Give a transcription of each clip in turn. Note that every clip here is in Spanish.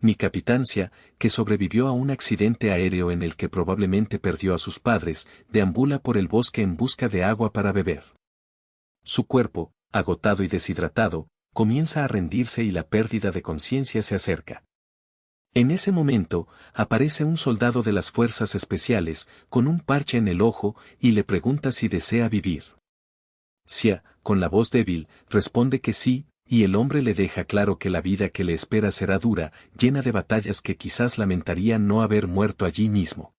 mi capitancia, que sobrevivió a un accidente aéreo en el que probablemente perdió a sus padres, deambula por el bosque en busca de agua para beber. Su cuerpo, agotado y deshidratado, comienza a rendirse y la pérdida de conciencia se acerca. En ese momento, aparece un soldado de las fuerzas especiales, con un parche en el ojo, y le pregunta si desea vivir. Xia, con la voz débil, responde que sí, y el hombre le deja claro que la vida que le espera será dura, llena de batallas que quizás lamentaría no haber muerto allí mismo.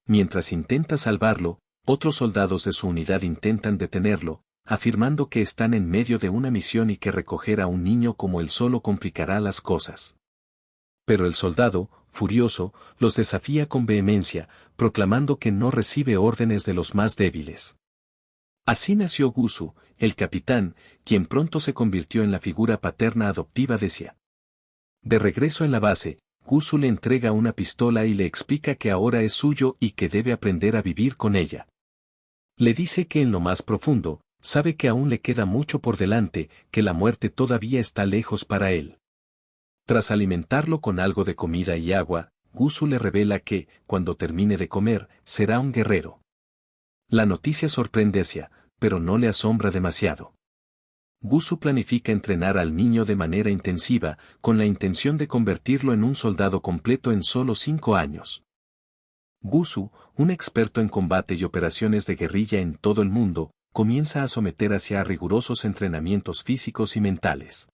Mientras intenta salvarlo, otros soldados de su unidad intentan detenerlo, afirmando que están en medio de una misión y que recoger a un niño como él solo complicará las cosas. Pero el soldado, furioso, los desafía con vehemencia, proclamando que no recibe órdenes de los más débiles. Así nació Gusu, el capitán, quien pronto se convirtió en la figura paterna adoptiva de Xia. De regreso en la base, Gusu le entrega una pistola y le explica que ahora es suyo y que debe aprender a vivir con ella. Le dice que en lo más profundo, sabe que aún le queda mucho por delante, que la muerte todavía está lejos para él. Tras alimentarlo con algo de comida y agua, Gusu le revela que, cuando termine de comer, será un guerrero. La noticia sorprende a Xia, pero no le asombra demasiado. Gusu planifica entrenar al niño de manera intensiva, con la intención de convertirlo en un soldado completo en solo 5 años. Gusu, un experto en combate y operaciones de guerrilla en todo el mundo, comienza a someter a Xia a rigurosos entrenamientos físicos y mentales.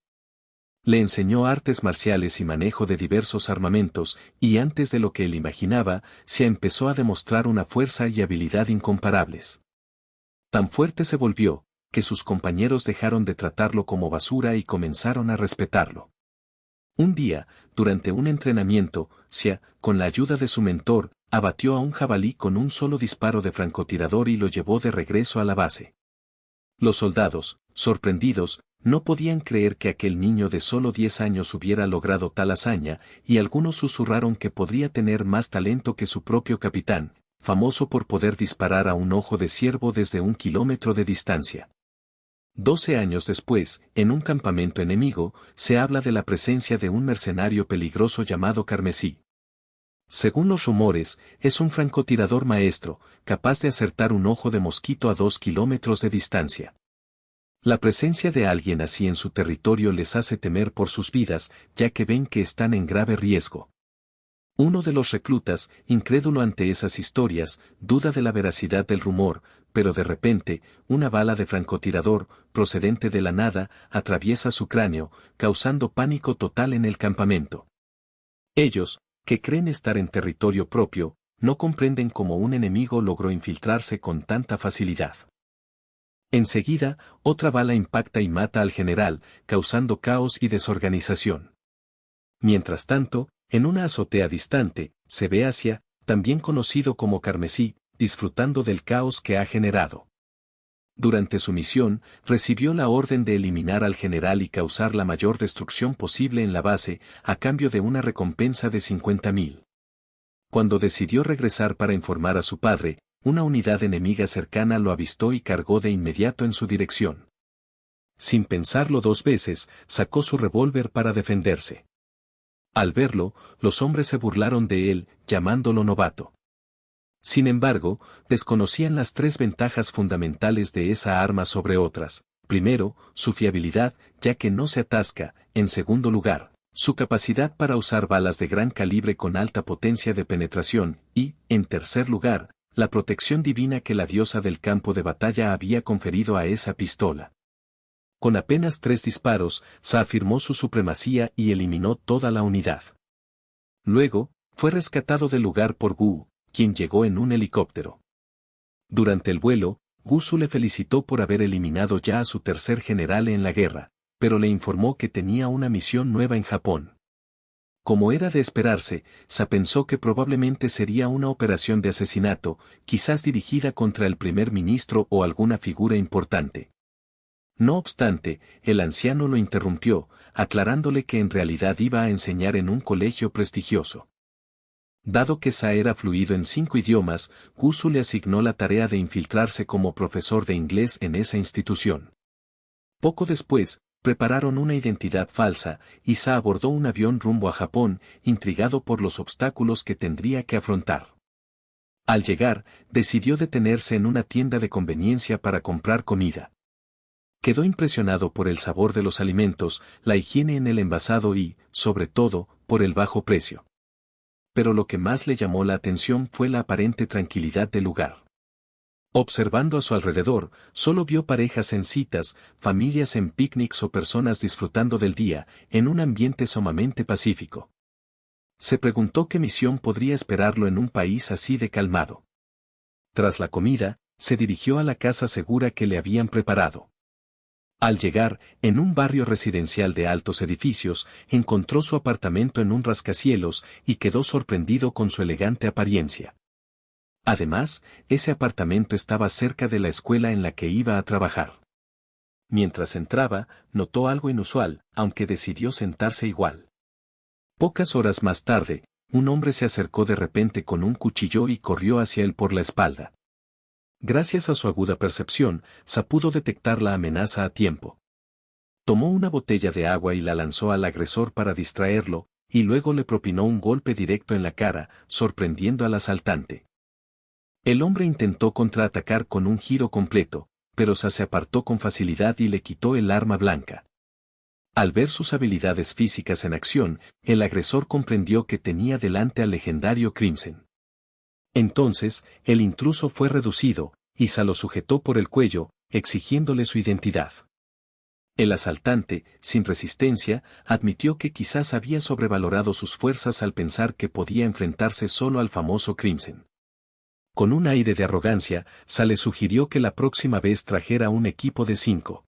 Le enseñó artes marciales y manejo de diversos armamentos, y antes de lo que él imaginaba, Xia empezó a demostrar una fuerza y habilidad incomparables. Tan fuerte se volvió, que sus compañeros dejaron de tratarlo como basura y comenzaron a respetarlo. Un día, durante un entrenamiento, Xia, con la ayuda de su mentor, abatió a un jabalí con un solo disparo de francotirador y lo llevó de regreso a la base. Los soldados, sorprendidos, no podían creer que aquel niño de solo 10 años hubiera logrado tal hazaña, y algunos susurraron que podría tener más talento que su propio capitán, famoso por poder disparar a un ojo de ciervo desde 1 kilómetro de distancia. 12 años después, en un campamento enemigo, se habla de la presencia de un mercenario peligroso llamado Carmesí. Según los rumores, es un francotirador maestro, capaz de acertar un ojo de mosquito a 2 kilómetros de distancia. La presencia de alguien así en su territorio les hace temer por sus vidas, ya que ven que están en grave riesgo. Uno de los reclutas, incrédulo ante esas historias, duda de la veracidad del rumor, pero de repente, una bala de francotirador, procedente de la nada, atraviesa su cráneo, causando pánico total en el campamento. Ellos, que creen estar en territorio propio, no comprenden cómo un enemigo logró infiltrarse con tanta facilidad. Enseguida, otra bala impacta y mata al general, causando caos y desorganización. Mientras tanto, en una azotea distante, se ve a Xia, también conocido como Carmesí, disfrutando del caos que ha generado. Durante su misión, recibió la orden de eliminar al general y causar la mayor destrucción posible en la base, a cambio de una recompensa de 50.000. Cuando decidió regresar para informar a su padre, una unidad enemiga cercana lo avistó y cargó de inmediato en su dirección. Sin pensarlo 2 veces, sacó su revólver para defenderse. Al verlo, los hombres se burlaron de él, llamándolo novato. Sin embargo, desconocían las 3 ventajas fundamentales de esa arma sobre otras. Primero, su fiabilidad, ya que no se atasca. En segundo lugar, su capacidad para usar balas de gran calibre con alta potencia de penetración. Y, en tercer lugar, la protección divina que la diosa del campo de batalla había conferido a esa pistola. Con apenas 3 disparos, Xia afirmó su supremacía y eliminó toda la unidad. Luego, fue rescatado del lugar por Gu, quien llegó en un helicóptero. Durante el vuelo, Gusu le felicitó por haber eliminado ya a su tercer general en la guerra, pero le informó que tenía una misión nueva en Japón. Como era de esperarse, Xia pensó que probablemente sería una operación de asesinato, quizás dirigida contra el primer ministro o alguna figura importante. No obstante, el anciano lo interrumpió, aclarándole que en realidad iba a enseñar en un colegio prestigioso. Dado que Xia era fluido en 5 idiomas, Gusu le asignó la tarea de infiltrarse como profesor de inglés en esa institución. Poco después, Prepararon una identidad falsa, y Sa abordó un avión rumbo a Japón, intrigado por los obstáculos que tendría que afrontar. Al llegar, decidió detenerse en una tienda de conveniencia para comprar comida. Quedó impresionado por el sabor de los alimentos, la higiene en el envasado y, sobre todo, por el bajo precio. Pero lo que más le llamó la atención fue la aparente tranquilidad del lugar. Observando a su alrededor, solo vio parejas en citas, familias en picnics o personas disfrutando del día, en un ambiente sumamente pacífico. Se preguntó qué misión podría esperarlo en un país así de calmado. Tras la comida, se dirigió a la casa segura que le habían preparado. Al llegar, en un barrio residencial de altos edificios, encontró su apartamento en un rascacielos y quedó sorprendido con su elegante apariencia. Además, ese apartamento estaba cerca de la escuela en la que iba a trabajar. Mientras entraba, notó algo inusual, aunque decidió sentarse igual. Pocas horas más tarde, un hombre se acercó de repente con un cuchillo y corrió hacia él por la espalda. Gracias a su aguda percepción, Sa pudo detectar la amenaza a tiempo. Tomó una botella de agua y la lanzó al agresor para distraerlo, y luego le propinó un golpe directo en la cara, sorprendiendo al asaltante. El hombre intentó contraatacar con un giro completo, pero Sa se apartó con facilidad y le quitó el arma blanca. Al ver sus habilidades físicas en acción, el agresor comprendió que tenía delante al legendario Crimson. Entonces, el intruso fue reducido, y Sa lo sujetó por el cuello, exigiéndole su identidad. El asaltante, sin resistencia, admitió que quizás había sobrevalorado sus fuerzas al pensar que podía enfrentarse solo al famoso Crimson. Con un aire de arrogancia, Sa le sugirió que la próxima vez trajera un equipo de 5.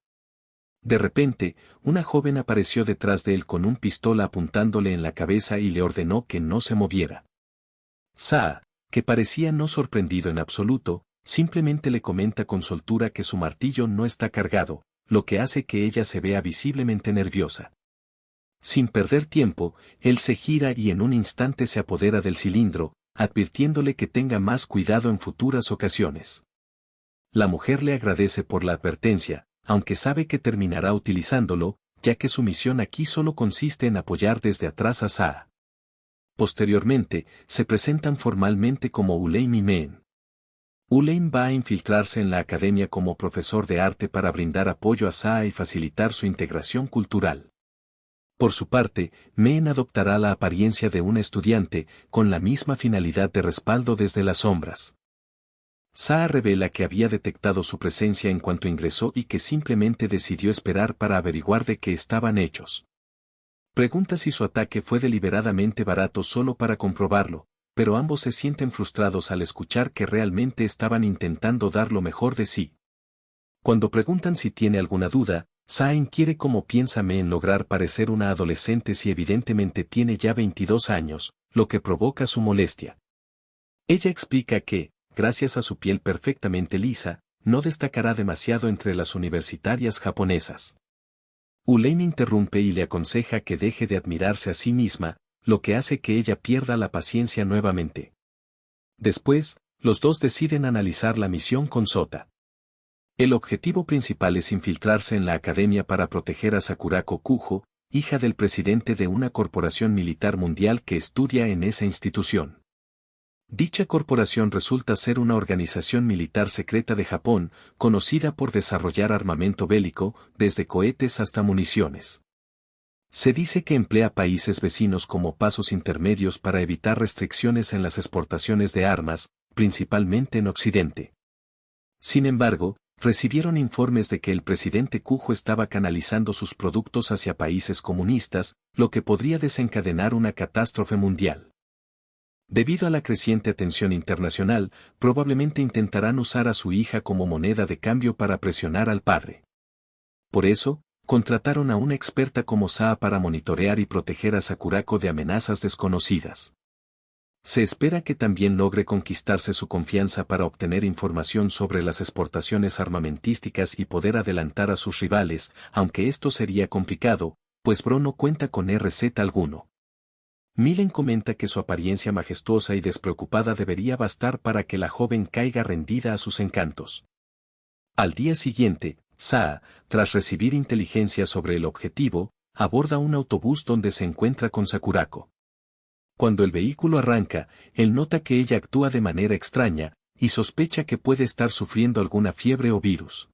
De repente, una joven apareció detrás de él con un pistola apuntándole en la cabeza y le ordenó que no se moviera. Sa, que parecía no sorprendido en absoluto, simplemente le comenta con soltura que su martillo no está cargado, lo que hace que ella se vea visiblemente nerviosa. Sin perder tiempo, él se gira y en un instante se apodera del cilindro, advirtiéndole que tenga más cuidado en futuras ocasiones. La mujer le agradece por la advertencia, aunque sabe que terminará utilizándolo, ya que su misión aquí solo consiste en apoyar desde atrás a Sa. Posteriormente, se presentan formalmente como Ulain y Meen. Ulain va a infiltrarse en la academia como profesor de arte para brindar apoyo a Sa y facilitar su integración cultural. Por su parte, Meen adoptará la apariencia de un estudiante, con la misma finalidad de respaldo desde las sombras. Sa revela que había detectado su presencia en cuanto ingresó y que simplemente decidió esperar para averiguar de qué estaban hechos. Pregunta si su ataque fue deliberadamente barato solo para comprobarlo, pero ambos se sienten frustrados al escuchar que realmente estaban intentando dar lo mejor de sí. Cuando preguntan si tiene alguna duda, Sa inquiere cómo piensa Meen lograr parecer una adolescente si evidentemente tiene ya 22 años, lo que provoca su molestia. Ella explica que, gracias a su piel perfectamente lisa, no destacará demasiado entre las universitarias japonesas. Ulain interrumpe y le aconseja que deje de admirarse a sí misma, lo que hace que ella pierda la paciencia nuevamente. Después, los dos deciden analizar la misión con Sota. El objetivo principal es infiltrarse en la academia para proteger a Sakurako Kujo, hija del presidente de una corporación militar mundial que estudia en esa institución. Dicha corporación resulta ser una organización militar secreta de Japón, conocida por desarrollar armamento bélico, desde cohetes hasta municiones. Se dice que emplea países vecinos como pasos intermedios para evitar restricciones en las exportaciones de armas, principalmente en Occidente. Sin embargo, recibieron informes de que el presidente Kujo estaba canalizando sus productos hacia países comunistas, lo que podría desencadenar una catástrofe mundial. Debido a la creciente atención internacional, probablemente intentarán usar a su hija como moneda de cambio para presionar al padre. Por eso, contrataron a una experta como Sa para monitorear y proteger a Sakurako de amenazas desconocidas. Se espera que también logre conquistarse su confianza para obtener información sobre las exportaciones armamentísticas y poder adelantar a sus rivales, aunque esto sería complicado, pues Bro no cuenta con RZ alguno. Milen comenta que su apariencia majestuosa y despreocupada debería bastar para que la joven caiga rendida a sus encantos. Al día siguiente, Saa, tras recibir inteligencia sobre el objetivo, aborda un autobús donde se encuentra con Sakurako. Cuando el vehículo arranca, él nota que ella actúa de manera extraña, y sospecha que puede estar sufriendo alguna fiebre o virus.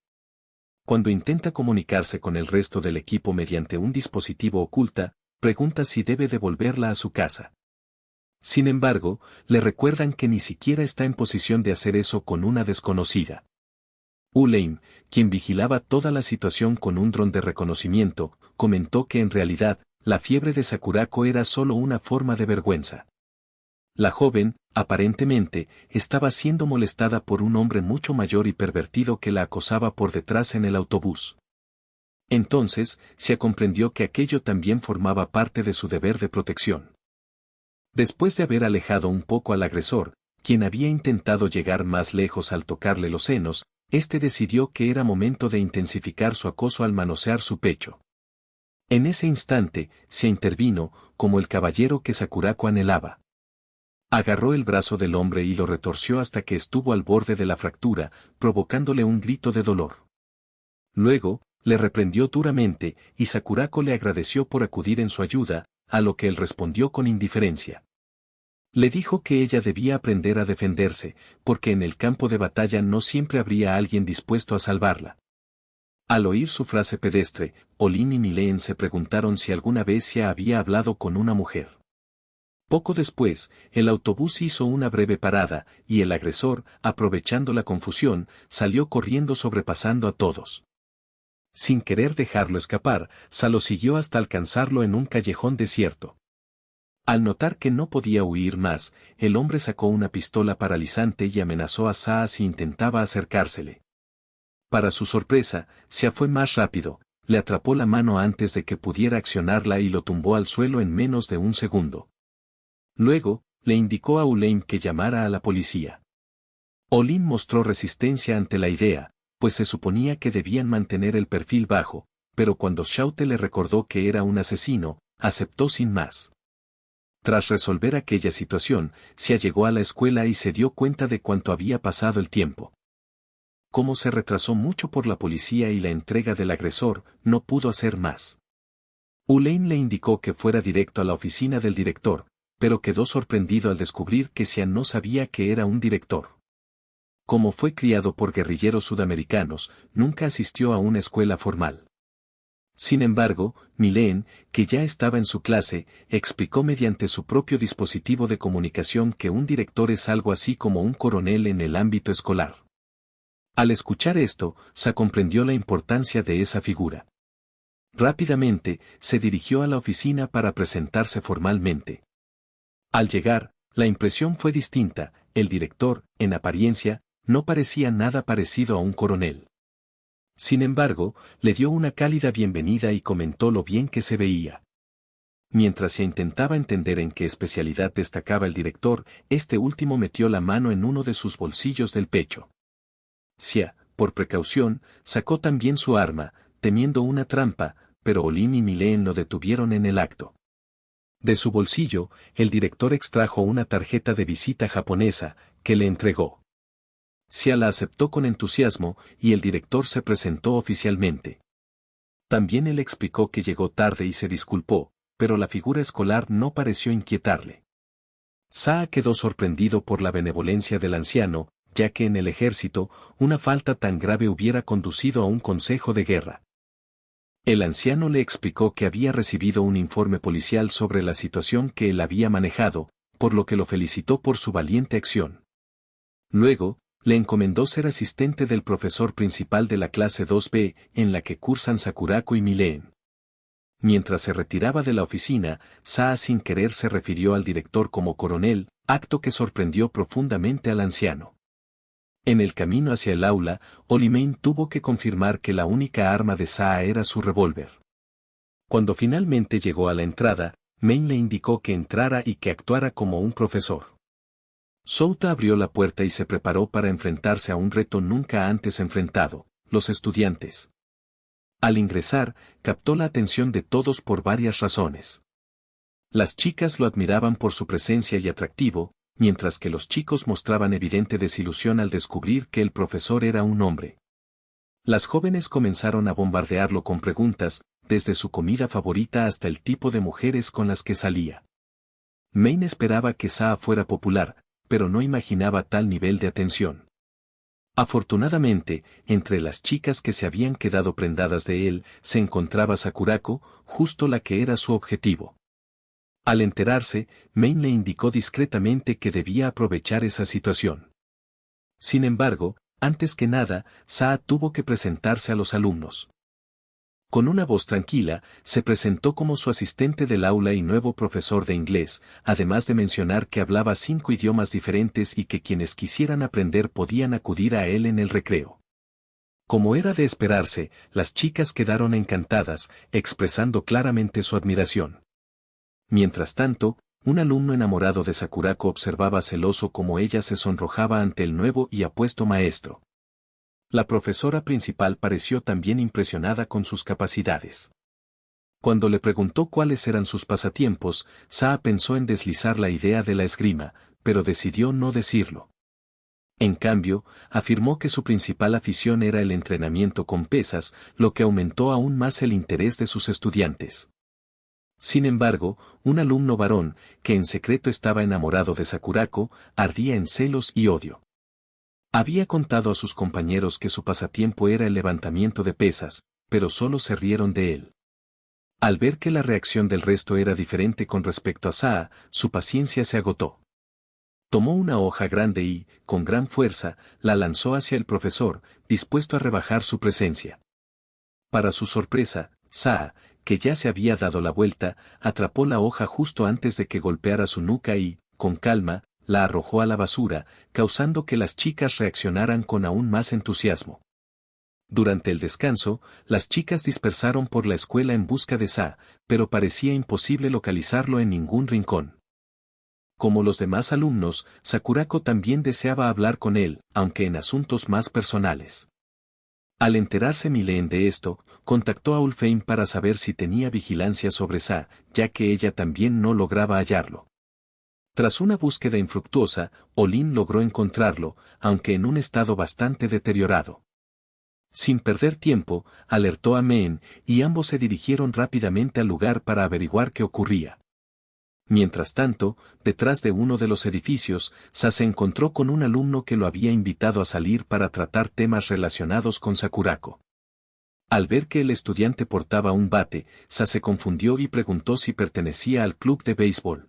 Cuando intenta comunicarse con el resto del equipo mediante un dispositivo oculta, pregunta si debe devolverla a su casa. Sin embargo, le recuerdan que ni siquiera está en posición de hacer eso con una desconocida. Ulaine, quien vigilaba toda la situación con un dron de reconocimiento, comentó que en realidad, la fiebre de Sakurako era solo una forma de vergüenza. La joven, aparentemente, estaba siendo molestada por un hombre mucho mayor y pervertido que la acosaba por detrás en el autobús. Entonces, se comprendió que aquello también formaba parte de su deber de protección. Después de haber alejado un poco al agresor, quien había intentado llegar más lejos al tocarle los senos, este decidió que era momento de intensificar su acoso al manosear su pecho. En ese instante, se intervino, como el caballero que Sakurako anhelaba. Agarró el brazo del hombre y lo retorció hasta que estuvo al borde de la fractura, provocándole un grito de dolor. Luego, le reprendió duramente, y Sakurako le agradeció por acudir en su ayuda, a lo que él respondió con indiferencia. Le dijo que ella debía aprender a defenderse, porque en el campo de batalla no siempre habría alguien dispuesto a salvarla. Al oír su frase pedestre, Olin y Mileen se preguntaron si alguna vez ya había hablado con una mujer. Poco después, el autobús hizo una breve parada, y el agresor, aprovechando la confusión, salió corriendo sobrepasando a todos. Sin querer dejarlo escapar, Sa lo siguió hasta alcanzarlo en un callejón desierto. Al notar que no podía huir más, el hombre sacó una pistola paralizante y amenazó a Saa si intentaba acercársele. Para su sorpresa, Sa fue más rápido, le atrapó la mano antes de que pudiera accionarla y lo tumbó al suelo en menos de un segundo. Luego, le indicó a Ulaine que llamara a la policía. Olin mostró resistencia ante la idea, pues se suponía que debían mantener el perfil bajo, pero cuando Shoute le recordó que era un asesino, aceptó sin más. Tras resolver aquella situación, se llegó a la escuela y se dio cuenta de cuánto había pasado el tiempo. Como se retrasó mucho por la policía y la entrega del agresor, no pudo hacer más. Ulaine le indicó que fuera directo a la oficina del director, pero quedó sorprendido al descubrir que Xian no sabía que era un director. Como fue criado por guerrilleros sudamericanos, nunca asistió a una escuela formal. Sin embargo, Mileen, que ya estaba en su clase, explicó mediante su propio dispositivo de comunicación que un director es algo así como un coronel en el ámbito escolar. Al escuchar esto, Sa comprendió la importancia de esa figura. Rápidamente, se dirigió a la oficina para presentarse formalmente. Al llegar, la impresión fue distinta, el director, en apariencia, no parecía nada parecido a un coronel. Sin embargo, le dio una cálida bienvenida y comentó lo bien que se veía. Mientras se intentaba entender en qué especialidad destacaba el director, este último metió la mano en uno de sus bolsillos del pecho. Xia, por precaución, sacó también su arma, temiendo una trampa, pero Olin y Mileen lo detuvieron en el acto. De su bolsillo, el director extrajo una tarjeta de visita japonesa, que le entregó. Xia la aceptó con entusiasmo, y el director se presentó oficialmente. También él explicó que llegó tarde y se disculpó, pero la figura escolar no pareció inquietarle. Saa quedó sorprendido por la benevolencia del anciano, ya que en el ejército, una falta tan grave hubiera conducido a un consejo de guerra. El anciano le explicó que había recibido un informe policial sobre la situación que él había manejado, por lo que lo felicitó por su valiente acción. Luego, le encomendó ser asistente del profesor principal de la clase 2B, en la que cursan Sakurako y Mileen. Mientras se retiraba de la oficina, Saa sin querer se refirió al director como coronel, acto que sorprendió profundamente al anciano. En el camino hacia el aula, Olimain tuvo que confirmar que la única arma de Saa era su revólver. Cuando finalmente llegó a la entrada, Main le indicó que entrara y que actuara como un profesor. Souta abrió la puerta y se preparó para enfrentarse a un reto nunca antes enfrentado, los estudiantes. Al ingresar, captó la atención de todos por varias razones. Las chicas lo admiraban por su presencia y atractivo, mientras que los chicos mostraban evidente desilusión al descubrir que el profesor era un hombre. Las jóvenes comenzaron a bombardearlo con preguntas, desde su comida favorita hasta el tipo de mujeres con las que salía. Maine esperaba que Saa fuera popular, pero no imaginaba tal nivel de atención. Afortunadamente, entre las chicas que se habían quedado prendadas de él, se encontraba Sakurako, justo la que era su objetivo. Al enterarse, Maine le indicó discretamente que debía aprovechar esa situación. Sin embargo, antes que nada, Saa tuvo que presentarse a los alumnos. Con una voz tranquila, se presentó como su asistente del aula y nuevo profesor de inglés, además de mencionar que hablaba 5 idiomas diferentes y que quienes quisieran aprender podían acudir a él en el recreo. Como era de esperarse, las chicas quedaron encantadas, expresando claramente su admiración. Mientras tanto, un alumno enamorado de Sakurako observaba celoso cómo ella se sonrojaba ante el nuevo y apuesto maestro. La profesora principal pareció también impresionada con sus capacidades. Cuando le preguntó cuáles eran sus pasatiempos, Saa pensó en deslizar la idea de la esgrima, pero decidió no decirlo. En cambio, afirmó que su principal afición era el entrenamiento con pesas, lo que aumentó aún más el interés de sus estudiantes. Sin embargo, un alumno varón, que en secreto estaba enamorado de Sakurako, ardía en celos y odio. Había contado a sus compañeros que su pasatiempo era el levantamiento de pesas, pero solo se rieron de él. Al ver que la reacción del resto era diferente con respecto a Saa, su paciencia se agotó. Tomó una hoja grande y, con gran fuerza, la lanzó hacia el profesor, dispuesto a rebajar su presencia. Para su sorpresa, Saa, que ya se había dado la vuelta, atrapó la hoja justo antes de que golpeara su nuca y, con calma, la arrojó a la basura, causando que las chicas reaccionaran con aún más entusiasmo. Durante el descanso, las chicas dispersaron por la escuela en busca de Saa, pero parecía imposible localizarlo en ningún rincón. Como los demás alumnos, Sakurako también deseaba hablar con él, aunque en asuntos más personales. Al enterarse Milen de esto, contactó a Ulfheim para saber si tenía vigilancia sobre Saa, ya que ella también no lograba hallarlo. Tras una búsqueda infructuosa, Olin logró encontrarlo, aunque en un estado bastante deteriorado. Sin perder tiempo, alertó a Meen, y ambos se dirigieron rápidamente al lugar para averiguar qué ocurría. Mientras tanto, detrás de uno de los edificios, Saa se encontró con un alumno que lo había invitado a salir para tratar temas relacionados con Sakurako. Al ver que el estudiante portaba un bate, Saa se confundió y preguntó si pertenecía al club de béisbol.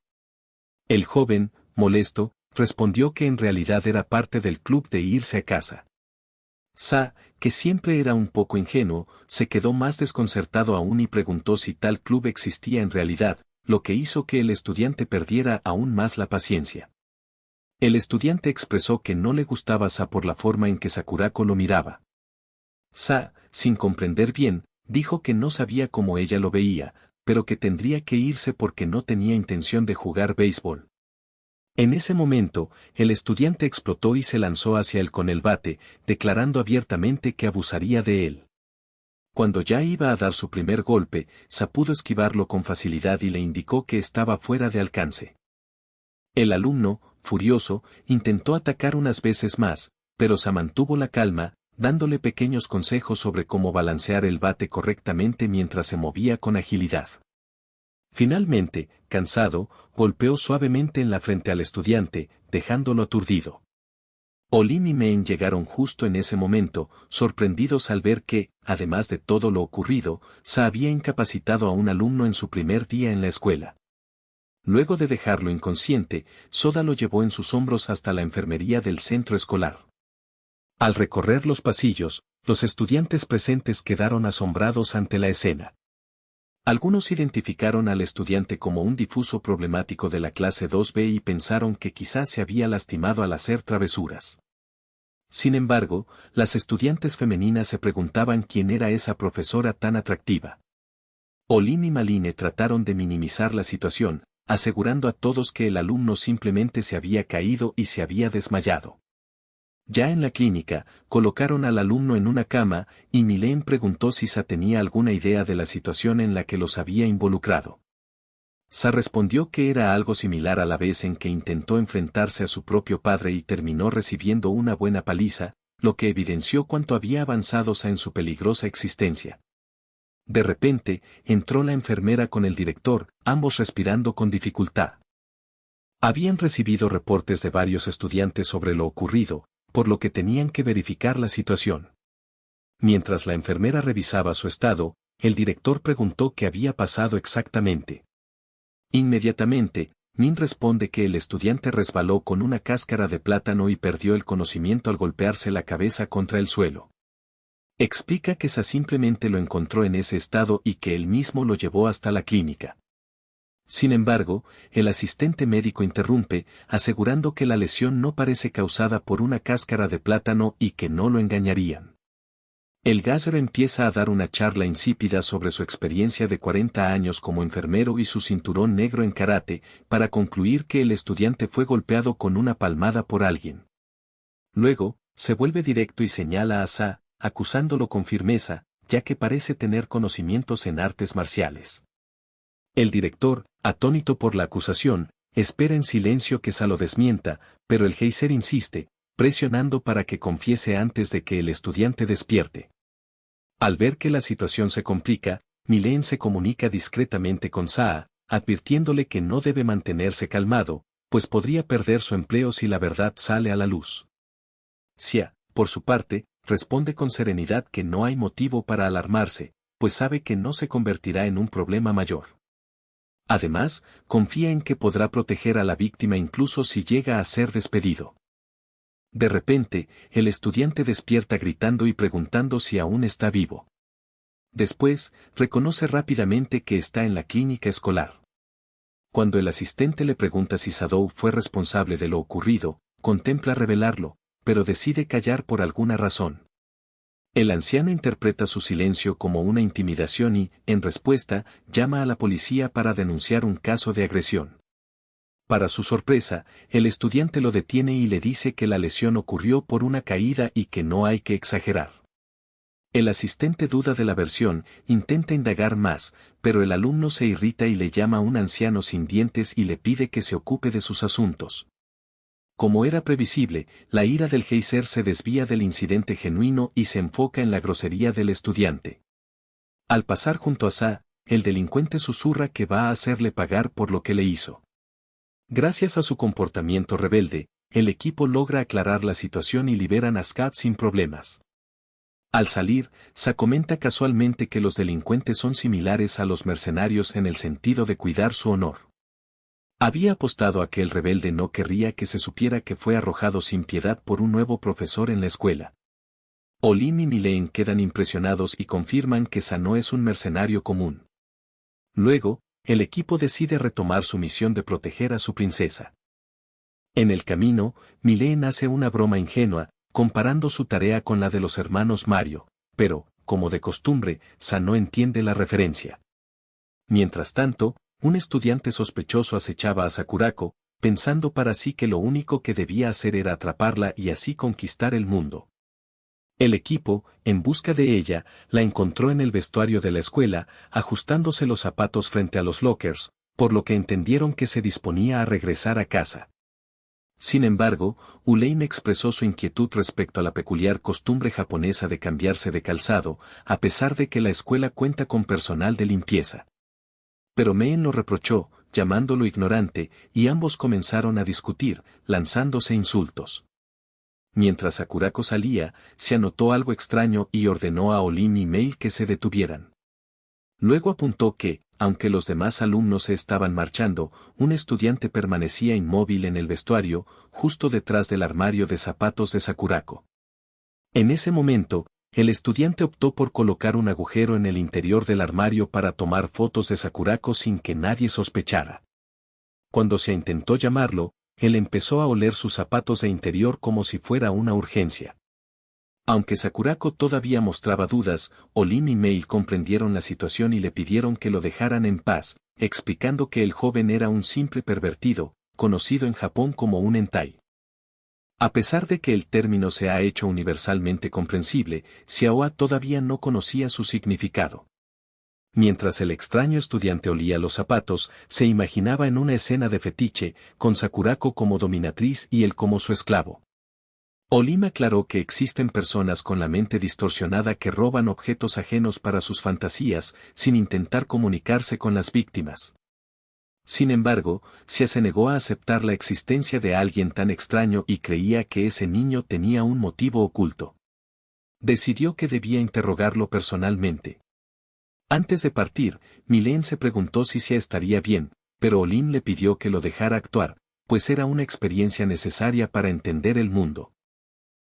El joven, molesto, respondió que en realidad era parte del club de irse a casa. Saa, que siempre era un poco ingenuo, se quedó más desconcertado aún y preguntó si tal club existía en realidad, lo que hizo que el estudiante perdiera aún más la paciencia. El estudiante expresó que no le gustaba Saa por la forma en que Sakurako lo miraba. Saa, sin comprender bien, dijo que no sabía cómo ella lo veía, pero que tendría que irse porque no tenía intención de jugar béisbol. En ese momento, el estudiante explotó y se lanzó hacia él con el bate, declarando abiertamente que abusaría de él. Cuando ya iba a dar su primer golpe, Saa pudo esquivarlo con facilidad y le indicó que estaba fuera de alcance. El alumno, furioso, intentó atacar unas veces más, pero Saa mantuvo la calma, dándole pequeños consejos sobre cómo balancear el bate correctamente mientras se movía con agilidad. Finalmente, cansado, golpeó suavemente en la frente al estudiante, dejándolo aturdido. Olin y Meen llegaron justo en ese momento, sorprendidos al ver que, además de todo lo ocurrido, Saa había incapacitado a un alumno en su primer día en la escuela. Luego de dejarlo inconsciente, Soda lo llevó en sus hombros hasta la enfermería del centro escolar. Al recorrer los pasillos, los estudiantes presentes quedaron asombrados ante la escena. Algunos identificaron al estudiante como un difuso problemático de la clase 2B y pensaron que quizás se había lastimado al hacer travesuras. Sin embargo, las estudiantes femeninas se preguntaban quién era esa profesora tan atractiva. Olin y Maline trataron de minimizar la situación, asegurando a todos que el alumno simplemente se había caído y se había desmayado. Ya en la clínica, colocaron al alumno en una cama, y Milen preguntó si Saa tenía alguna idea de la situación en la que los había involucrado. Saa respondió que era algo similar a la vez en que intentó enfrentarse a su propio padre y terminó recibiendo una buena paliza, lo que evidenció cuánto había avanzado Sa en su peligrosa existencia. De repente, entró la enfermera con el director, ambos respirando con dificultad. Habían recibido reportes de varios estudiantes sobre lo ocurrido, por lo que tenían que verificar la situación. Mientras la enfermera revisaba su estado, el director preguntó qué había pasado exactamente. Inmediatamente, Min responde que el estudiante resbaló con una cáscara de plátano y perdió el conocimiento al golpearse la cabeza contra el suelo. Explica que Sa simplemente lo encontró en ese estado y que él mismo lo llevó hasta la clínica. Sin embargo, el asistente médico interrumpe, asegurando que la lesión no parece causada por una cáscara de plátano y que no lo engañarían. El gásero empieza a dar una charla insípida sobre su experiencia de 40 años como enfermero y su cinturón negro en karate, para concluir que el estudiante fue golpeado con una palmada por alguien. Luego, se vuelve directo y señala a Sa, acusándolo con firmeza, ya que parece tener conocimientos en artes marciales. El director, atónito por la acusación, espera en silencio que Sa lo desmienta, pero el geiser insiste, presionando para que confiese antes de que el estudiante despierte. Al ver que la situación se complica, Mi-leen se comunica discretamente con Sa, advirtiéndole que no debe mantenerse calmado, pues podría perder su empleo si la verdad sale a la luz. Xia, por su parte, responde con serenidad que no hay motivo para alarmarse, pues sabe que no se convertirá en un problema mayor. Además, confía en que podrá proteger a la víctima incluso si llega a ser despedido. De repente, el estudiante despierta gritando y preguntando si aún está vivo. Después, reconoce rápidamente que está en la clínica escolar. Cuando el asistente le pregunta si Sadou fue responsable de lo ocurrido, contempla revelarlo, pero decide callar por alguna razón. El anciano interpreta su silencio como una intimidación y, en respuesta, llama a la policía para denunciar un caso de agresión. Para su sorpresa, el estudiante lo detiene y le dice que la lesión ocurrió por una caída y que no hay que exagerar. El asistente duda de la versión, intenta indagar más, pero el alumno se irrita y le llama a un anciano sin dientes y le pide que se ocupe de sus asuntos. Como era previsible, la ira del geiser se desvía del incidente genuino y se enfoca en la grosería del estudiante. Al pasar junto a Sa, el delincuente susurra que va a hacerle pagar por lo que le hizo. Gracias a su comportamiento rebelde, el equipo logra aclarar la situación y liberan a Scott sin problemas. Al salir, Sa comenta casualmente que los delincuentes son similares a los mercenarios en el sentido de cuidar su honor. Había apostado a que el rebelde no querría que se supiera que fue arrojado sin piedad por un nuevo profesor en la escuela. Olin y Mi-leen quedan impresionados y confirman que Sa no es un mercenario común. Luego, el equipo decide retomar su misión de proteger a su princesa. En el camino, Mi-leen hace una broma ingenua, comparando su tarea con la de los hermanos Mario, pero, como de costumbre, Sa no entiende la referencia. Mientras tanto, un estudiante sospechoso acechaba a Sakurako, pensando para sí que lo único que debía hacer era atraparla y así conquistar el mundo. El equipo, en busca de ella, la encontró en el vestuario de la escuela, ajustándose los zapatos frente a los lockers, por lo que entendieron que se disponía a regresar a casa. Sin embargo, Ulein expresó su inquietud respecto a la peculiar costumbre japonesa de cambiarse de calzado, a pesar de que la escuela cuenta con personal de limpieza. Pero Meen lo reprochó, llamándolo ignorante, y ambos comenzaron a discutir, lanzándose insultos. Mientras Sakurako salía, se anotó algo extraño y ordenó a Olin y Mail que se detuvieran. Luego apuntó que, aunque los demás alumnos se estaban marchando, un estudiante permanecía inmóvil en el vestuario, justo detrás del armario de zapatos de Sakurako. En ese momento, el estudiante optó por colocar un agujero en el interior del armario para tomar fotos de Sakurako sin que nadie sospechara. Cuando se intentó llamarlo, él empezó a oler sus zapatos de interior como si fuera una urgencia. Aunque Sakurako todavía mostraba dudas, Olin y Mail comprendieron la situación y le pidieron que lo dejaran en paz, explicando que el joven era un simple pervertido, conocido en Japón como un hentai. A pesar de que el término se ha hecho universalmente comprensible, Xiaoa todavía no conocía su significado. Mientras el extraño estudiante olía los zapatos, se imaginaba en una escena de fetiche, con Sakurako como dominatriz y él como su esclavo. Olim aclaró que existen personas con la mente distorsionada que roban objetos ajenos para sus fantasías, sin intentar comunicarse con las víctimas. Sin embargo, Xia se negó a aceptar la existencia de alguien tan extraño y creía que ese niño tenía un motivo oculto. Decidió que debía interrogarlo personalmente. Antes de partir, Milene se preguntó si Xia estaría bien, pero Olim le pidió que lo dejara actuar, pues era una experiencia necesaria para entender el mundo.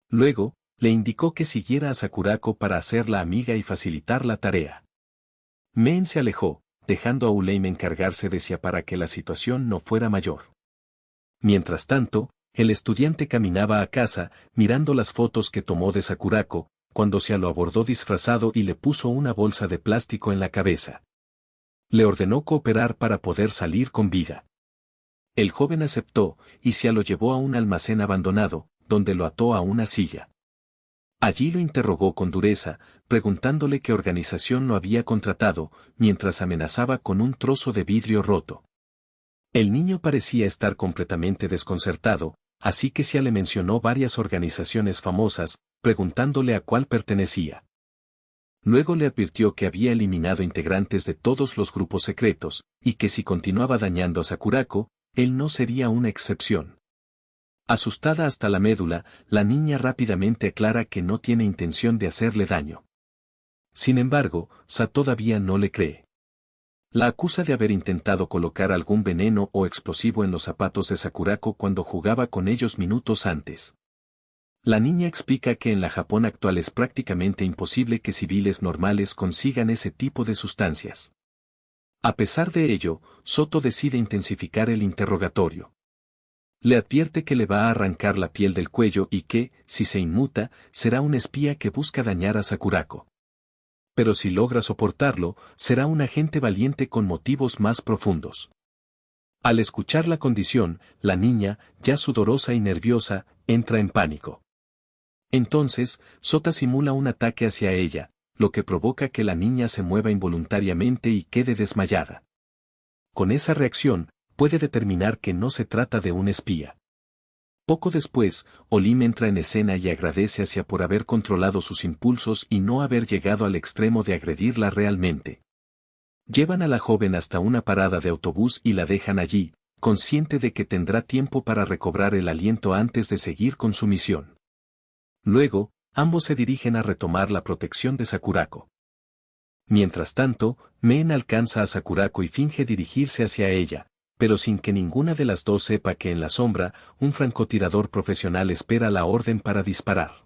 Luego, le indicó que siguiera a Sakurako para hacerla amiga y facilitar la tarea. Men se alejó, dejando a Uleim encargarse de Xia para que la situación no fuera mayor. Mientras tanto, el estudiante caminaba a casa, mirando las fotos que tomó de Sakurako, cuando Xia lo abordó disfrazado y le puso una bolsa de plástico en la cabeza. Le ordenó cooperar para poder salir con vida. El joven aceptó, y Xia lo llevó a un almacén abandonado, donde lo ató a una silla. Allí lo interrogó con dureza, preguntándole qué organización lo había contratado, mientras amenazaba con un trozo de vidrio roto. El niño parecía estar completamente desconcertado, así que Xia le mencionó varias organizaciones famosas, preguntándole a cuál pertenecía. Luego le advirtió que había eliminado integrantes de todos los grupos secretos, y que si continuaba dañando a Sakurako, él no sería una excepción. Asustada hasta la médula, la niña rápidamente aclara que no tiene intención de hacerle daño. Sin embargo, Sa todavía no le cree. La acusa de haber intentado colocar algún veneno o explosivo en los zapatos de Sakurako cuando jugaba con ellos minutos antes. La niña explica que en la Japón actual es prácticamente imposible que civiles normales consigan ese tipo de sustancias. A pesar de ello, Soto decide intensificar el interrogatorio. Le advierte que le va a arrancar la piel del cuello y que, si se inmuta, será un espía que busca dañar a Sakurako. Pero si logra soportarlo, será un agente valiente con motivos más profundos. Al escuchar la condición, la niña, ya sudorosa y nerviosa, entra en pánico. Entonces, Sota simula un ataque hacia ella, lo que provoca que la niña se mueva involuntariamente y quede desmayada. Con esa reacción, puede determinar que no se trata de un espía. Poco después, Olim entra en escena y agradece a Xia por haber controlado sus impulsos y no haber llegado al extremo de agredirla realmente. Llevan a la joven hasta una parada de autobús y la dejan allí, consciente de que tendrá tiempo para recobrar el aliento antes de seguir con su misión. Luego, ambos se dirigen a retomar la protección de Sakurako. Mientras tanto, Men alcanza a Sakurako y finge dirigirse hacia ella, pero sin que ninguna de las dos sepa que en la sombra, un francotirador profesional espera la orden para disparar.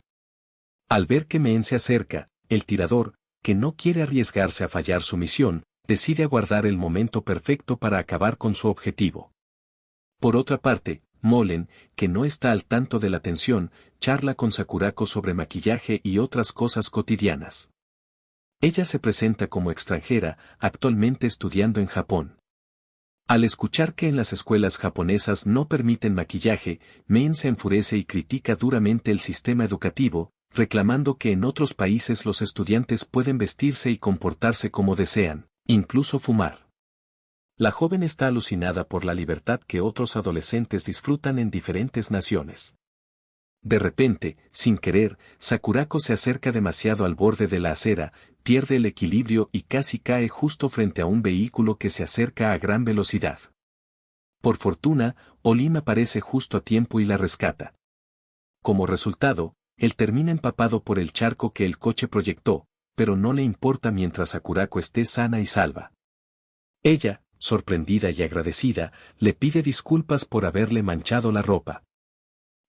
Al ver que Men se acerca, el tirador, que no quiere arriesgarse a fallar su misión, decide aguardar el momento perfecto para acabar con su objetivo. Por otra parte, Molen, que no está al tanto de la tensión, charla con Sakurako sobre maquillaje y otras cosas cotidianas. Ella se presenta como extranjera, actualmente estudiando en Japón. Al escuchar que en las escuelas japonesas no permiten maquillaje, Men se enfurece y critica duramente el sistema educativo, reclamando que en otros países los estudiantes pueden vestirse y comportarse como desean, incluso fumar. La joven está alucinada por la libertad que otros adolescentes disfrutan en diferentes naciones. De repente, sin querer, Sakurako se acerca demasiado al borde de la acera, pierde el equilibrio y casi cae justo frente a un vehículo que se acerca a gran velocidad. Por fortuna, Olim aparece justo a tiempo y la rescata. Como resultado, él termina empapado por el charco que el coche proyectó, pero no le importa mientras Sakurako esté sana y salva. Ella, sorprendida y agradecida, le pide disculpas por haberle manchado la ropa.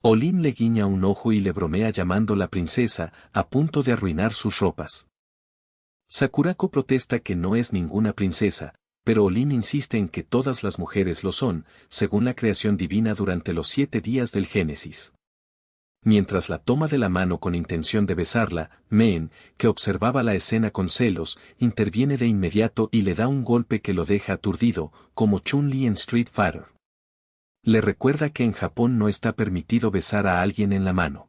Olim le guiña un ojo y le bromea llamándola princesa, a punto de arruinar sus ropas. Sakurako protesta que no es ninguna princesa, pero Olim insiste en que todas las mujeres lo son, según la creación divina durante los 7 días del Génesis. Mientras la toma de la mano con intención de besarla, Men, que observaba la escena con celos, interviene de inmediato y le da un golpe que lo deja aturdido, como Chun-Li en Street Fighter. Le recuerda que en Japón no está permitido besar a alguien en la mano.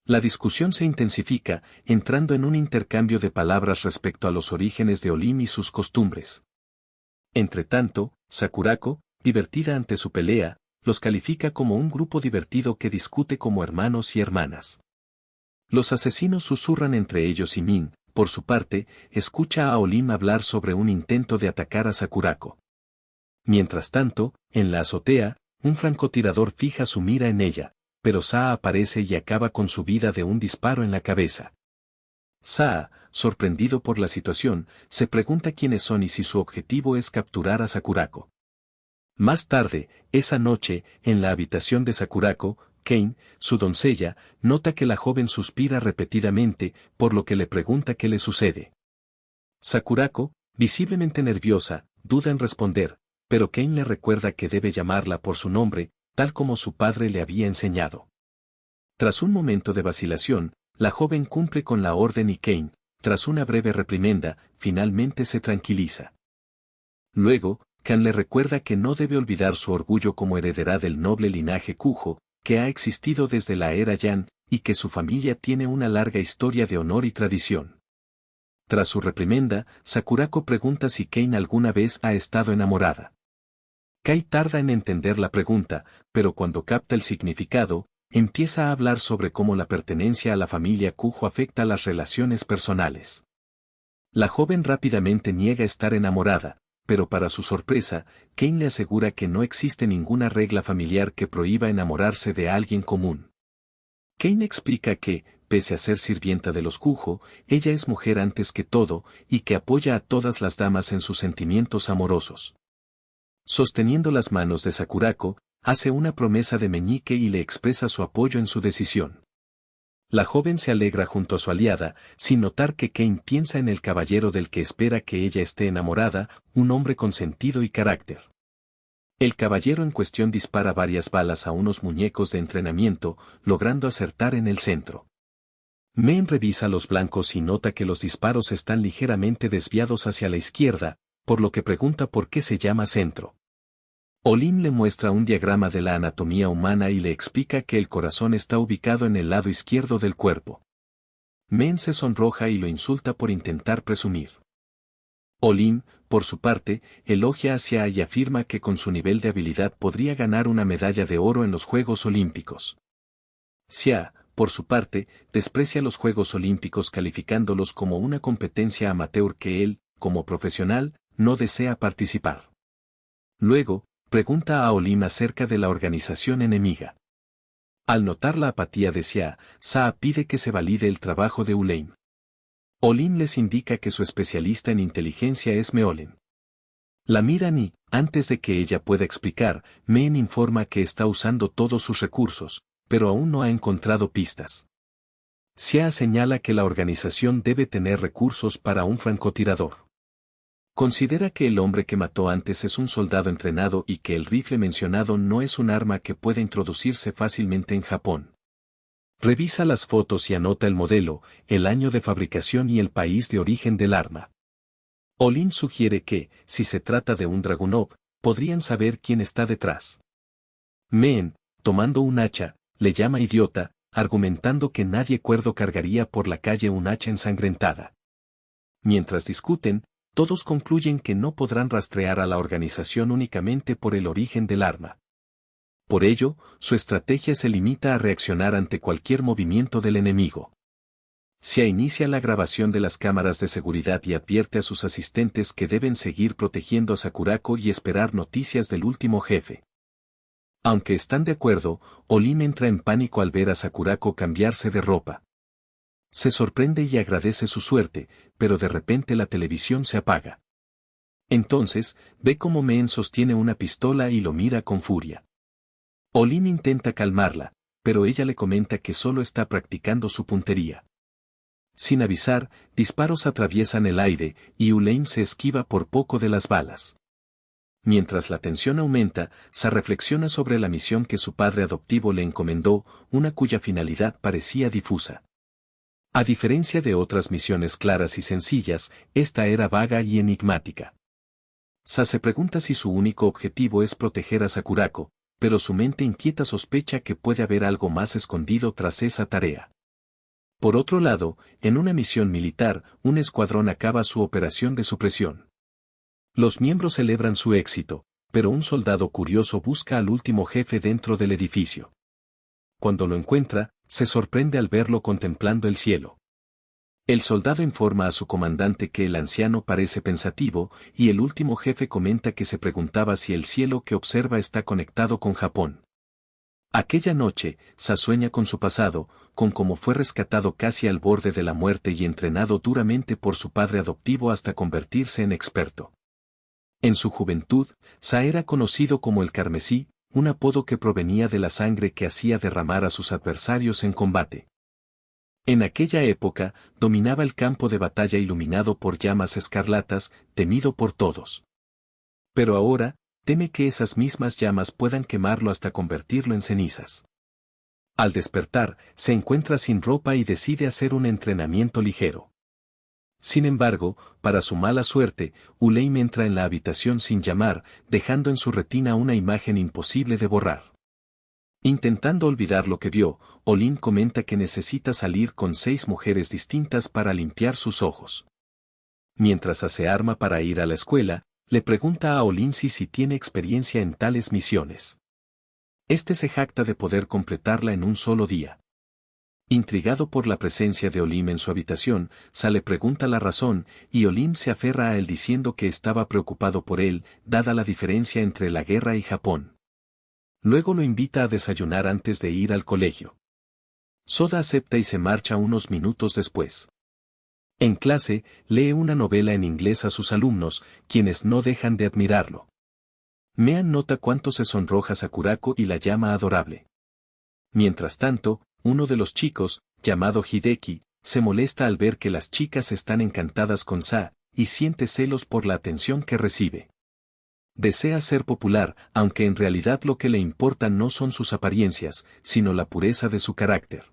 La discusión se intensifica, entrando en un intercambio de palabras respecto a los orígenes de Olim y sus costumbres. Entretanto, Sakurako, divertida ante su pelea, los califica como un grupo divertido que discute como hermanos y hermanas. Los asesinos susurran entre ellos y Min, por su parte, escucha a Olim hablar sobre un intento de atacar a Sakurako. Mientras tanto, en la azotea, un francotirador fija su mira en ella, pero Saa aparece y acaba con su vida de un disparo en la cabeza. Saa, sorprendido por la situación, se pregunta quiénes son y si su objetivo es capturar a Sakurako. Más tarde, esa noche, en la habitación de Sakurako, Kane, su doncella, nota que la joven suspira repetidamente, por lo que le pregunta qué le sucede. Sakurako, visiblemente nerviosa, duda en responder, pero Kane le recuerda que debe llamarla por su nombre, tal como su padre le había enseñado. Tras un momento de vacilación, la joven cumple con la orden y Kane, tras una breve reprimenda, finalmente se tranquiliza. Luego, Kan le recuerda que no debe olvidar su orgullo como heredera del noble linaje Kujo, que ha existido desde la era Yan, y que su familia tiene una larga historia de honor y tradición. Tras su reprimenda, Sakurako pregunta si Kane alguna vez ha estado enamorada. Kai tarda en entender la pregunta, pero cuando capta el significado, empieza a hablar sobre cómo la pertenencia a la familia Kujo afecta las relaciones personales. La joven rápidamente niega estar enamorada, pero para su sorpresa, Kane le asegura que no existe ninguna regla familiar que prohíba enamorarse de alguien común. Kane explica que, pese a ser sirvienta de los Kujo, ella es mujer antes que todo, y que apoya a todas las damas en sus sentimientos amorosos. Sosteniendo las manos de Sakurako, hace una promesa de meñique y le expresa su apoyo en su decisión. La joven se alegra junto a su aliada, sin notar que Kane piensa en el caballero del que espera que ella esté enamorada, un hombre con sentido y carácter. El caballero en cuestión dispara varias balas a unos muñecos de entrenamiento, logrando acertar en el centro. Men revisa los blancos y nota que los disparos están ligeramente desviados hacia la izquierda, por lo que pregunta por qué se llama centro. Olim le muestra un diagrama de la anatomía humana y le explica que el corazón está ubicado en el lado izquierdo del cuerpo. Men se sonroja y lo insulta por intentar presumir. Olim, por su parte, elogia a Xia y afirma que con su nivel de habilidad podría ganar una medalla de oro en los Juegos Olímpicos. Xia, por su parte, desprecia los Juegos Olímpicos calificándolos como una competencia amateur que él, como profesional, no desea participar. Luego, pregunta a Olim acerca de la organización enemiga. Al notar la apatía de Xia, Saa pide que se valide el trabajo de Uleim. Olim les indica que su especialista en inteligencia es Meolen. La miran y, antes de que ella pueda explicar, Men informa que está usando todos sus recursos, pero aún no ha encontrado pistas. Xia señala que la organización debe tener recursos para un francotirador. Considera que el hombre que mató antes es un soldado entrenado y que el rifle mencionado no es un arma que pueda introducirse fácilmente en Japón. Revisa las fotos y anota el modelo, el año de fabricación y el país de origen del arma. Olim sugiere que, si se trata de un Dragunov, podrían saber quién está detrás. Men, tomando un hacha, le llama idiota, argumentando que nadie cuerdo cargaría por la calle un hacha ensangrentada. Mientras discuten, todos concluyen que no podrán rastrear a la organización únicamente por el origen del arma. Por ello, su estrategia se limita a reaccionar ante cualquier movimiento del enemigo. Xia inicia la grabación de las cámaras de seguridad y advierte a sus asistentes que deben seguir protegiendo a Sakurako y esperar noticias del último jefe. Aunque están de acuerdo, Olim entra en pánico al ver a Sakurako cambiarse de ropa. Se sorprende y agradece su suerte, pero de repente la televisión se apaga. Entonces, ve cómo Men sostiene una pistola y lo mira con furia. Olim intenta calmarla, pero ella le comenta que solo está practicando su puntería. Sin avisar, disparos atraviesan el aire, y Uleim se esquiva por poco de las balas. Mientras la tensión aumenta, Sa reflexiona sobre la misión que su padre adoptivo le encomendó, una cuya finalidad parecía difusa. A diferencia de otras misiones claras y sencillas, esta era vaga y enigmática. Sa se pregunta si su único objetivo es proteger a Sakurako, pero su mente inquieta sospecha que puede haber algo más escondido tras esa tarea. Por otro lado, en una misión militar, un escuadrón acaba su operación de supresión. Los miembros celebran su éxito, pero un soldado curioso busca al último jefe dentro del edificio. Cuando lo encuentra, se sorprende al verlo contemplando el cielo. El soldado informa a su comandante que el anciano parece pensativo, y el último jefe comenta que se preguntaba si el cielo que observa está conectado con Japón. Aquella noche, Sa sueña con su pasado, con cómo fue rescatado casi al borde de la muerte y entrenado duramente por su padre adoptivo hasta convertirse en experto. En su juventud, Sa era conocido como el Carmesí, un apodo que provenía de la sangre que hacía derramar a sus adversarios en combate. En aquella época, dominaba el campo de batalla iluminado por llamas escarlatas, temido por todos. Pero ahora, teme que esas mismas llamas puedan quemarlo hasta convertirlo en cenizas. Al despertar, se encuentra sin ropa y decide hacer un entrenamiento ligero. Sin embargo, para su mala suerte, Uleim entra en la habitación sin llamar, dejando en su retina una imagen imposible de borrar. Intentando olvidar lo que vio, Olin comenta que necesita salir con 6 mujeres distintas para limpiar sus ojos. Mientras se arma para ir a la escuela, le pregunta a Olin si tiene experiencia en tales misiones. Este se jacta de poder completarla en un solo día. Intrigado por la presencia de Olim en su habitación, Sa le pregunta la razón, y Olim se aferra a él diciendo que estaba preocupado por él, dada la diferencia entre la guerra y Japón. Luego lo invita a desayunar antes de ir al colegio. Soda acepta y se marcha unos minutos después. En clase, lee una novela en inglés a sus alumnos, quienes no dejan de admirarlo. Mean nota cuánto se sonroja Sakurako y la llama adorable. Mientras tanto, uno de los chicos, llamado Hideki, se molesta al ver que las chicas están encantadas con Sa, y siente celos por la atención que recibe. Desea ser popular, aunque en realidad lo que le importa no son sus apariencias, sino la pureza de su carácter.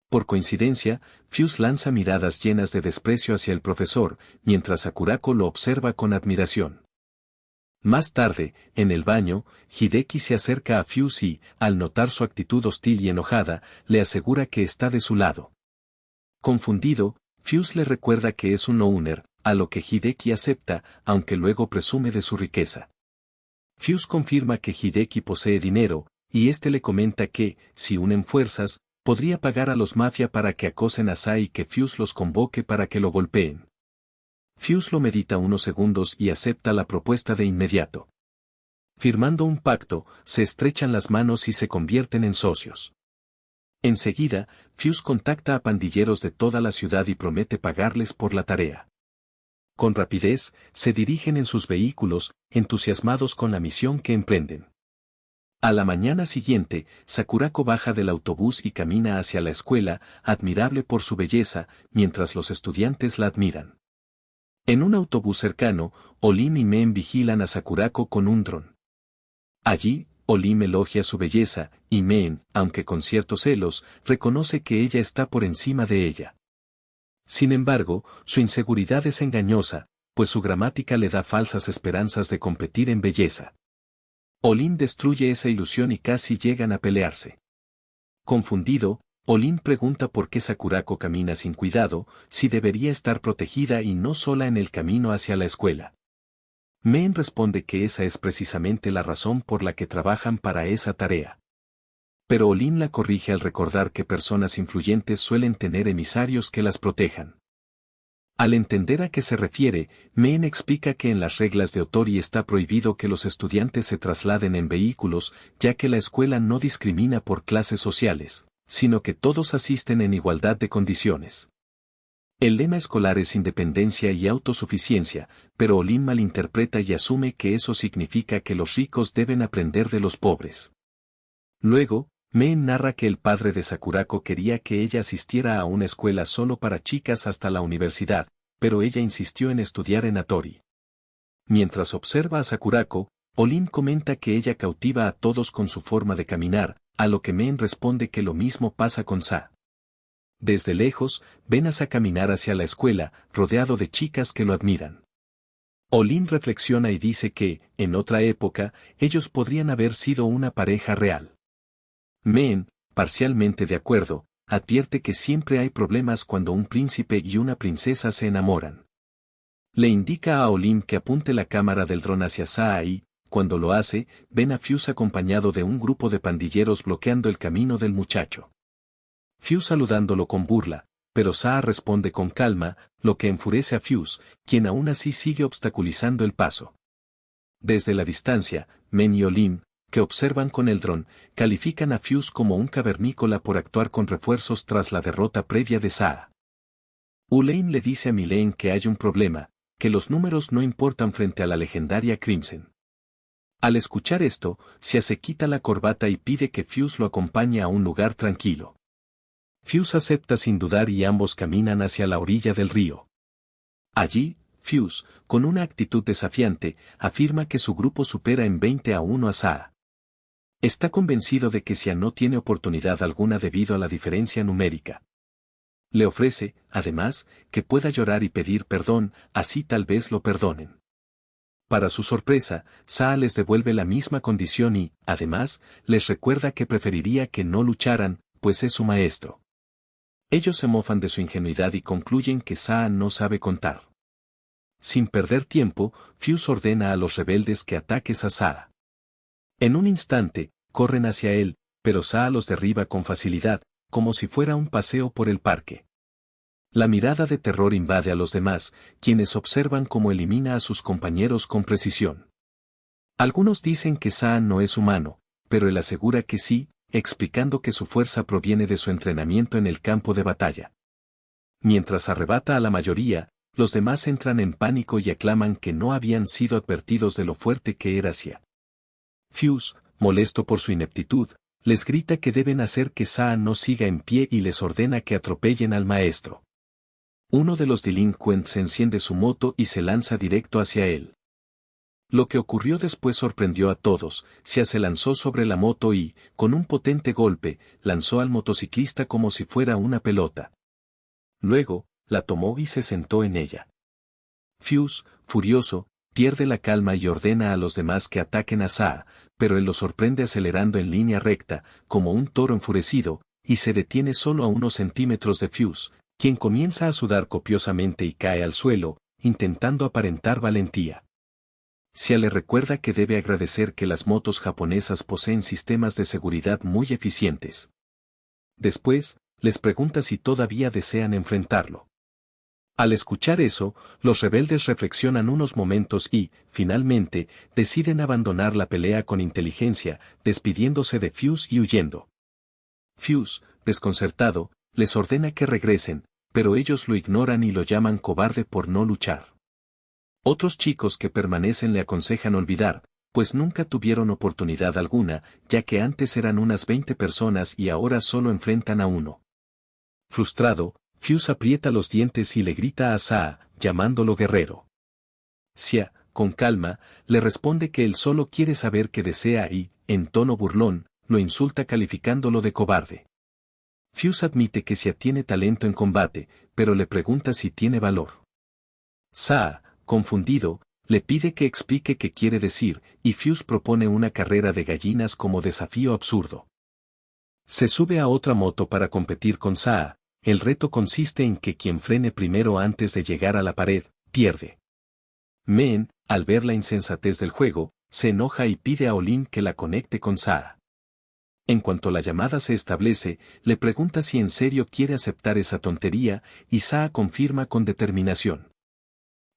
Por coincidencia, Fuse lanza miradas llenas de desprecio hacia el profesor, mientras Sakurako lo observa con admiración. Más tarde, en el baño, Hideki se acerca a Fuse y, al notar su actitud hostil y enojada, le asegura que está de su lado. Confundido, Fuse le recuerda que es un owner, a lo que Hideki acepta, aunque luego presume de su riqueza. Fuse confirma que Hideki posee dinero, y este le comenta que, si unen fuerzas, podría pagar a los mafia para que acosen a Sa y que Fuse los convoque para que lo golpeen. Fuse lo medita unos segundos y acepta la propuesta de inmediato. Firmando un pacto, se estrechan las manos y se convierten en socios. Enseguida, Fuse contacta a pandilleros de toda la ciudad y promete pagarles por la tarea. Con rapidez, se dirigen en sus vehículos, entusiasmados con la misión que emprenden. A la mañana siguiente, Sakurako baja del autobús y camina hacia la escuela, admirable por su belleza, mientras los estudiantes la admiran. En un autobús cercano, Olim y Men vigilan a Sakurako con un dron. Allí, Olim elogia su belleza, y Men, aunque con ciertos celos, reconoce que ella está por encima de ella. Sin embargo, su inseguridad es engañosa, pues su gramática le da falsas esperanzas de competir en belleza. Olim destruye esa ilusión y casi llegan a pelearse. Confundido, Olim pregunta por qué Sakurako camina sin cuidado, si debería estar protegida y no sola en el camino hacia la escuela. Men responde que esa es precisamente la razón por la que trabajan para esa tarea. Pero Olim la corrige al recordar que personas influyentes suelen tener emisarios que las protejan. Al entender a qué se refiere, Men explica que en las reglas de Otori está prohibido que los estudiantes se trasladen en vehículos, ya que la escuela no discrimina por clases sociales, sino que todos asisten en igualdad de condiciones. El lema escolar es independencia y autosuficiencia, pero Olim malinterpreta y asume que eso significa que los ricos deben aprender de los pobres. Luego, Men narra que el padre de Sakurako quería que ella asistiera a una escuela solo para chicas hasta la universidad, pero ella insistió en estudiar en Otori. Mientras observa a Sakurako, Olim comenta que ella cautiva a todos con su forma de caminar, a lo que Men responde que lo mismo pasa con Sa. Desde lejos, ven a Sa caminar hacia la escuela, rodeado de chicas que lo admiran. Olim reflexiona y dice que, en otra época, ellos podrían haber sido una pareja real. Men, parcialmente de acuerdo, advierte que siempre hay problemas cuando un príncipe y una princesa se enamoran. Le indica a Olim que apunte la cámara del dron hacia Sa y, cuando lo hace, ven a Fuse acompañado de un grupo de pandilleros bloqueando el camino del muchacho. Fuse saludándolo con burla, pero Saa responde con calma, lo que enfurece a Fuse, quien aún así sigue obstaculizando el paso. Desde la distancia, Men y Olim, que observan con el dron, califican a Fuse como un cavernícola por actuar con refuerzos tras la derrota previa de Saa. Ulaine le dice a Mylene que hay un problema, que los números no importan frente a la legendaria Crimson. Al escuchar esto, Sia se quita la corbata y pide que Fuse lo acompañe a un lugar tranquilo. Fuse acepta sin dudar y ambos caminan hacia la orilla del río. Allí, Fuse, con una actitud desafiante, afirma que su grupo supera en 20-1 a Saa. Está convencido de que Sia no tiene oportunidad alguna debido a la diferencia numérica. Le ofrece, además, que pueda llorar y pedir perdón, así tal vez lo perdonen. Para su sorpresa, Saa les devuelve la misma condición y, además, les recuerda que preferiría que no lucharan, pues es su maestro. Ellos se mofan de su ingenuidad y concluyen que Saa no sabe contar. Sin perder tiempo, Fuse ordena a los rebeldes que ataques a Saa. En un instante, corren hacia él, pero Saa los derriba con facilidad, como si fuera un paseo por el parque. La mirada de terror invade a los demás, quienes observan cómo elimina a sus compañeros con precisión. Algunos dicen que Saa no es humano, pero él asegura que sí, explicando que su fuerza proviene de su entrenamiento en el campo de batalla. Mientras arrebata a la mayoría, los demás entran en pánico y aclaman que no habían sido advertidos de lo fuerte que era Sia. Fuse, molesto por su ineptitud, les grita que deben hacer que Saa no siga en pie y les ordena que atropellen al maestro. Uno de los delincuentes enciende su moto y se lanza directo hacia él. Lo que ocurrió después sorprendió a todos. Sia se lanzó sobre la moto y, con un potente golpe, lanzó al motociclista como si fuera una pelota. Luego, la tomó y se sentó en ella. Fuse, furioso, pierde la calma y ordena a los demás que ataquen a Saa, pero él lo sorprende acelerando en línea recta, como un toro enfurecido, y se detiene solo a unos centímetros de Fuse, quien comienza a sudar copiosamente y cae al suelo, intentando aparentar valentía. Sia le recuerda que debe agradecer que las motos japonesas poseen sistemas de seguridad muy eficientes. Después, les pregunta si todavía desean enfrentarlo. Al escuchar eso, los rebeldes reflexionan unos momentos y, finalmente, deciden abandonar la pelea con inteligencia, despidiéndose de Fuse y huyendo. Fuse, desconcertado, les ordena que regresen, pero ellos lo ignoran y lo llaman cobarde por no luchar. Otros chicos que permanecen le aconsejan olvidar, pues nunca tuvieron oportunidad alguna, ya que antes eran unas 20 personas y ahora solo enfrentan a uno. Frustrado, Fuse aprieta los dientes y le grita a Saa, llamándolo guerrero. Sia, con calma, le responde que él solo quiere saber qué desea y, en tono burlón, lo insulta calificándolo de cobarde. Fuse admite que Sia tiene talento en combate, pero le pregunta si tiene valor. Saa, confundido, le pide que explique qué quiere decir, y Fuse propone una carrera de gallinas como desafío absurdo. Se sube a otra moto para competir con Saa. El reto consiste en que quien frene primero antes de llegar a la pared, pierde. Men, al ver la insensatez del juego, se enoja y pide a Olin que la conecte con Saa. En cuanto la llamada se establece, le pregunta si en serio quiere aceptar esa tontería, y Saa confirma con determinación.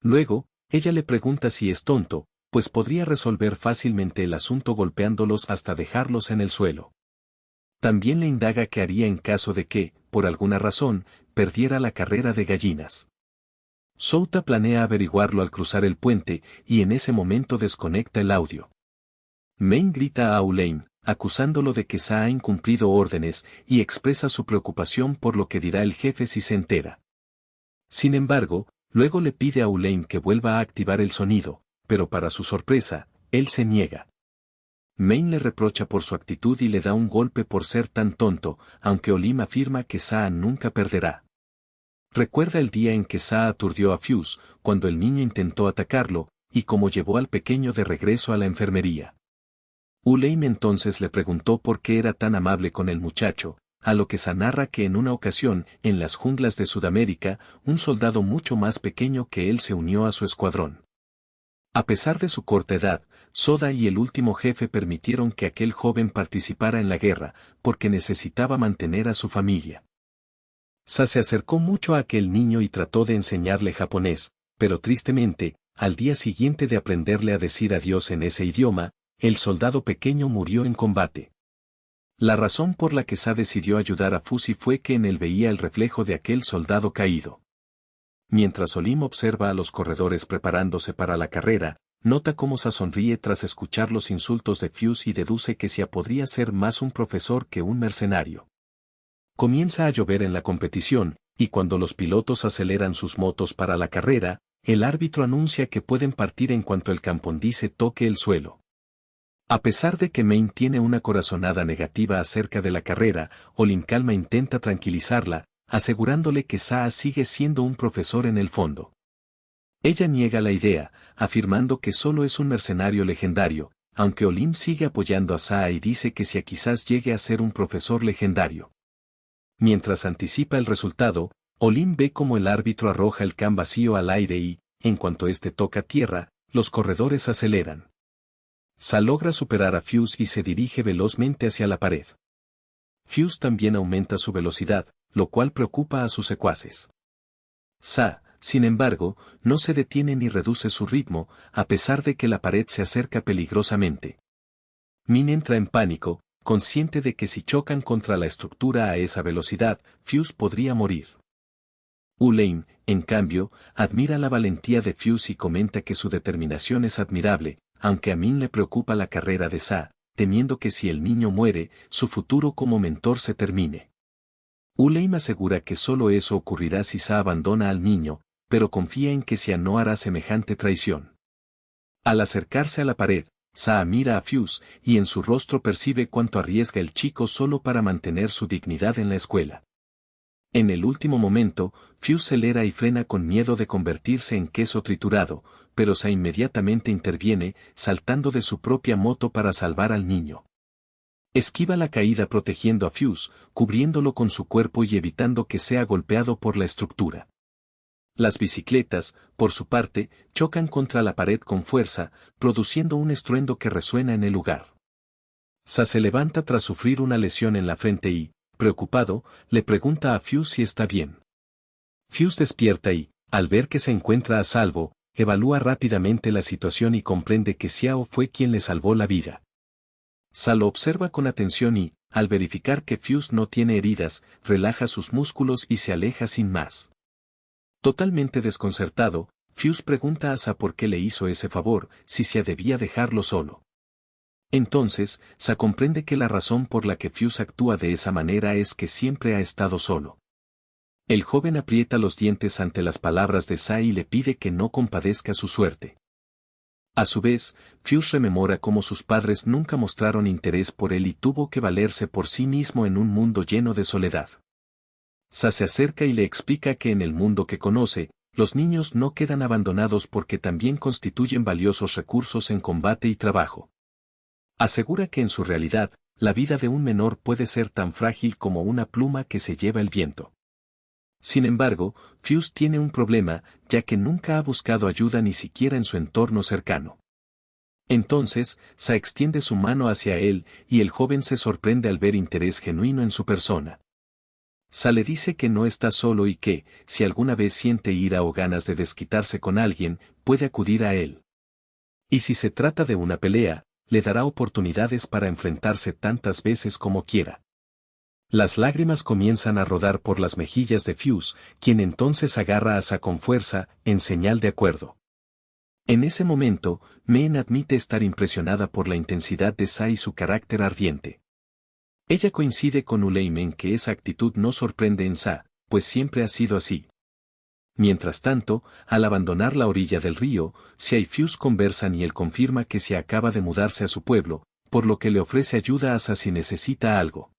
Luego, ella le pregunta si es tonto, pues podría resolver fácilmente el asunto golpeándolos hasta dejarlos en el suelo. También le indaga qué haría en caso de que, por alguna razón, perdiera la carrera de gallinas. Souta planea averiguarlo al cruzar el puente, y en ese momento desconecta el audio. Main grita a Ulaine, acusándolo de que Saa ha incumplido órdenes, y expresa su preocupación por lo que dirá el jefe si se entera. Sin embargo, luego le pide a Ulaine que vuelva a activar el sonido, pero para su sorpresa, él se niega. Main le reprocha por su actitud y le da un golpe por ser tan tonto, aunque Olim afirma que Saa nunca perderá. Recuerda el día en que Saa aturdió a Fuse, cuando el niño intentó atacarlo, y cómo llevó al pequeño de regreso a la enfermería. Ulaine entonces le preguntó por qué era tan amable con el muchacho, a lo que Saa narra que en una ocasión, en las junglas de Sudamérica, un soldado mucho más pequeño que él se unió a su escuadrón. A pesar de su corta edad, Soda y el último jefe permitieron que aquel joven participara en la guerra, porque necesitaba mantener a su familia. Sa se acercó mucho a aquel niño y trató de enseñarle japonés, pero tristemente, al día siguiente de aprenderle a decir adiós en ese idioma, el soldado pequeño murió en combate. La razón por la que Sa decidió ayudar a Fuzi fue que en él veía el reflejo de aquel soldado caído. Mientras Olim observa a los corredores preparándose para la carrera, nota cómo Sa sonríe tras escuchar los insultos de Fuse y deduce que Sia podría ser más un profesor que un mercenario. Comienza a llover en la competición, y cuando los pilotos aceleran sus motos para la carrera, el árbitro anuncia que pueden partir en cuanto el campondice toque el suelo. A pesar de que Main tiene una corazonada negativa acerca de la carrera, Olim calma intenta tranquilizarla, asegurándole que Sa sigue siendo un profesor en el fondo. Ella niega la idea, afirmando que solo es un mercenario legendario, aunque Olim sigue apoyando a Sa y dice que Sia quizás llegue a ser un profesor legendario. Mientras anticipa el resultado, Olim ve como el árbitro arroja el can vacío al aire y, en cuanto éste toca tierra, los corredores aceleran. Sa logra superar a Fuse y se dirige velozmente hacia la pared. Fuse también aumenta su velocidad, lo cual preocupa a sus secuaces. Sa, sin embargo, no se detiene ni reduce su ritmo, a pesar de que la pared se acerca peligrosamente. Min entra en pánico, consciente de que si chocan contra la estructura a esa velocidad, Fuse podría morir. Ulaine, en cambio, admira la valentía de Fuse y comenta que su determinación es admirable, aunque a Min le preocupa la carrera de Sa, temiendo que si el niño muere, su futuro como mentor se termine. Ulaine asegura que solo eso ocurrirá si Sa abandona al niño, pero confía en que Sia no hará semejante traición. Al acercarse a la pared, Sa mira a Fuse y en su rostro percibe cuánto arriesga el chico solo para mantener su dignidad en la escuela. En el último momento, Fuse acelera y frena con miedo de convertirse en queso triturado, pero Sa inmediatamente interviene, saltando de su propia moto para salvar al niño. Esquiva la caída protegiendo a Fuse, cubriéndolo con su cuerpo y evitando que sea golpeado por la estructura. Las bicicletas, por su parte, chocan contra la pared con fuerza, produciendo un estruendo que resuena en el lugar. Sa se levanta tras sufrir una lesión en la frente y, preocupado, le pregunta a Fuse si está bien. Fuse despierta y, al ver que se encuentra a salvo, evalúa rápidamente la situación y comprende que Xiao fue quien le salvó la vida. Sa lo observa con atención y, al verificar que Fuse no tiene heridas, relaja sus músculos y se aleja sin más. Totalmente desconcertado, Fuse pregunta a Sa por qué le hizo ese favor, si se debía dejarlo solo. Entonces, Sa comprende que la razón por la que Fuse actúa de esa manera es que siempre ha estado solo. El joven aprieta los dientes ante las palabras de Sa y le pide que no compadezca su suerte. A su vez, Fuse rememora cómo sus padres nunca mostraron interés por él y tuvo que valerse por sí mismo en un mundo lleno de soledad. Sa se acerca y le explica que en el mundo que conoce, los niños no quedan abandonados porque también constituyen valiosos recursos en combate y trabajo. Asegura que en su realidad, la vida de un menor puede ser tan frágil como una pluma que se lleva el viento. Sin embargo, Fuse tiene un problema, ya que nunca ha buscado ayuda ni siquiera en su entorno cercano. Entonces, Sa extiende su mano hacia él, y el joven se sorprende al ver interés genuino en su persona. Sa le dice que no está solo y que, si alguna vez siente ira o ganas de desquitarse con alguien, puede acudir a él. Y si se trata de una pelea, le dará oportunidades para enfrentarse tantas veces como quiera. Las lágrimas comienzan a rodar por las mejillas de Fuse, quien entonces agarra a Sa con fuerza, en señal de acuerdo. En ese momento, Meen admite estar impresionada por la intensidad de Sa y su carácter ardiente. Ella coincide con Ulaine en que esa actitud no sorprende en Sa, pues siempre ha sido así. Mientras tanto, al abandonar la orilla del río, Sia y Fuse conversan y él confirma que se acaba de mudarse a su pueblo, por lo que le ofrece ayuda a Sa si necesita algo.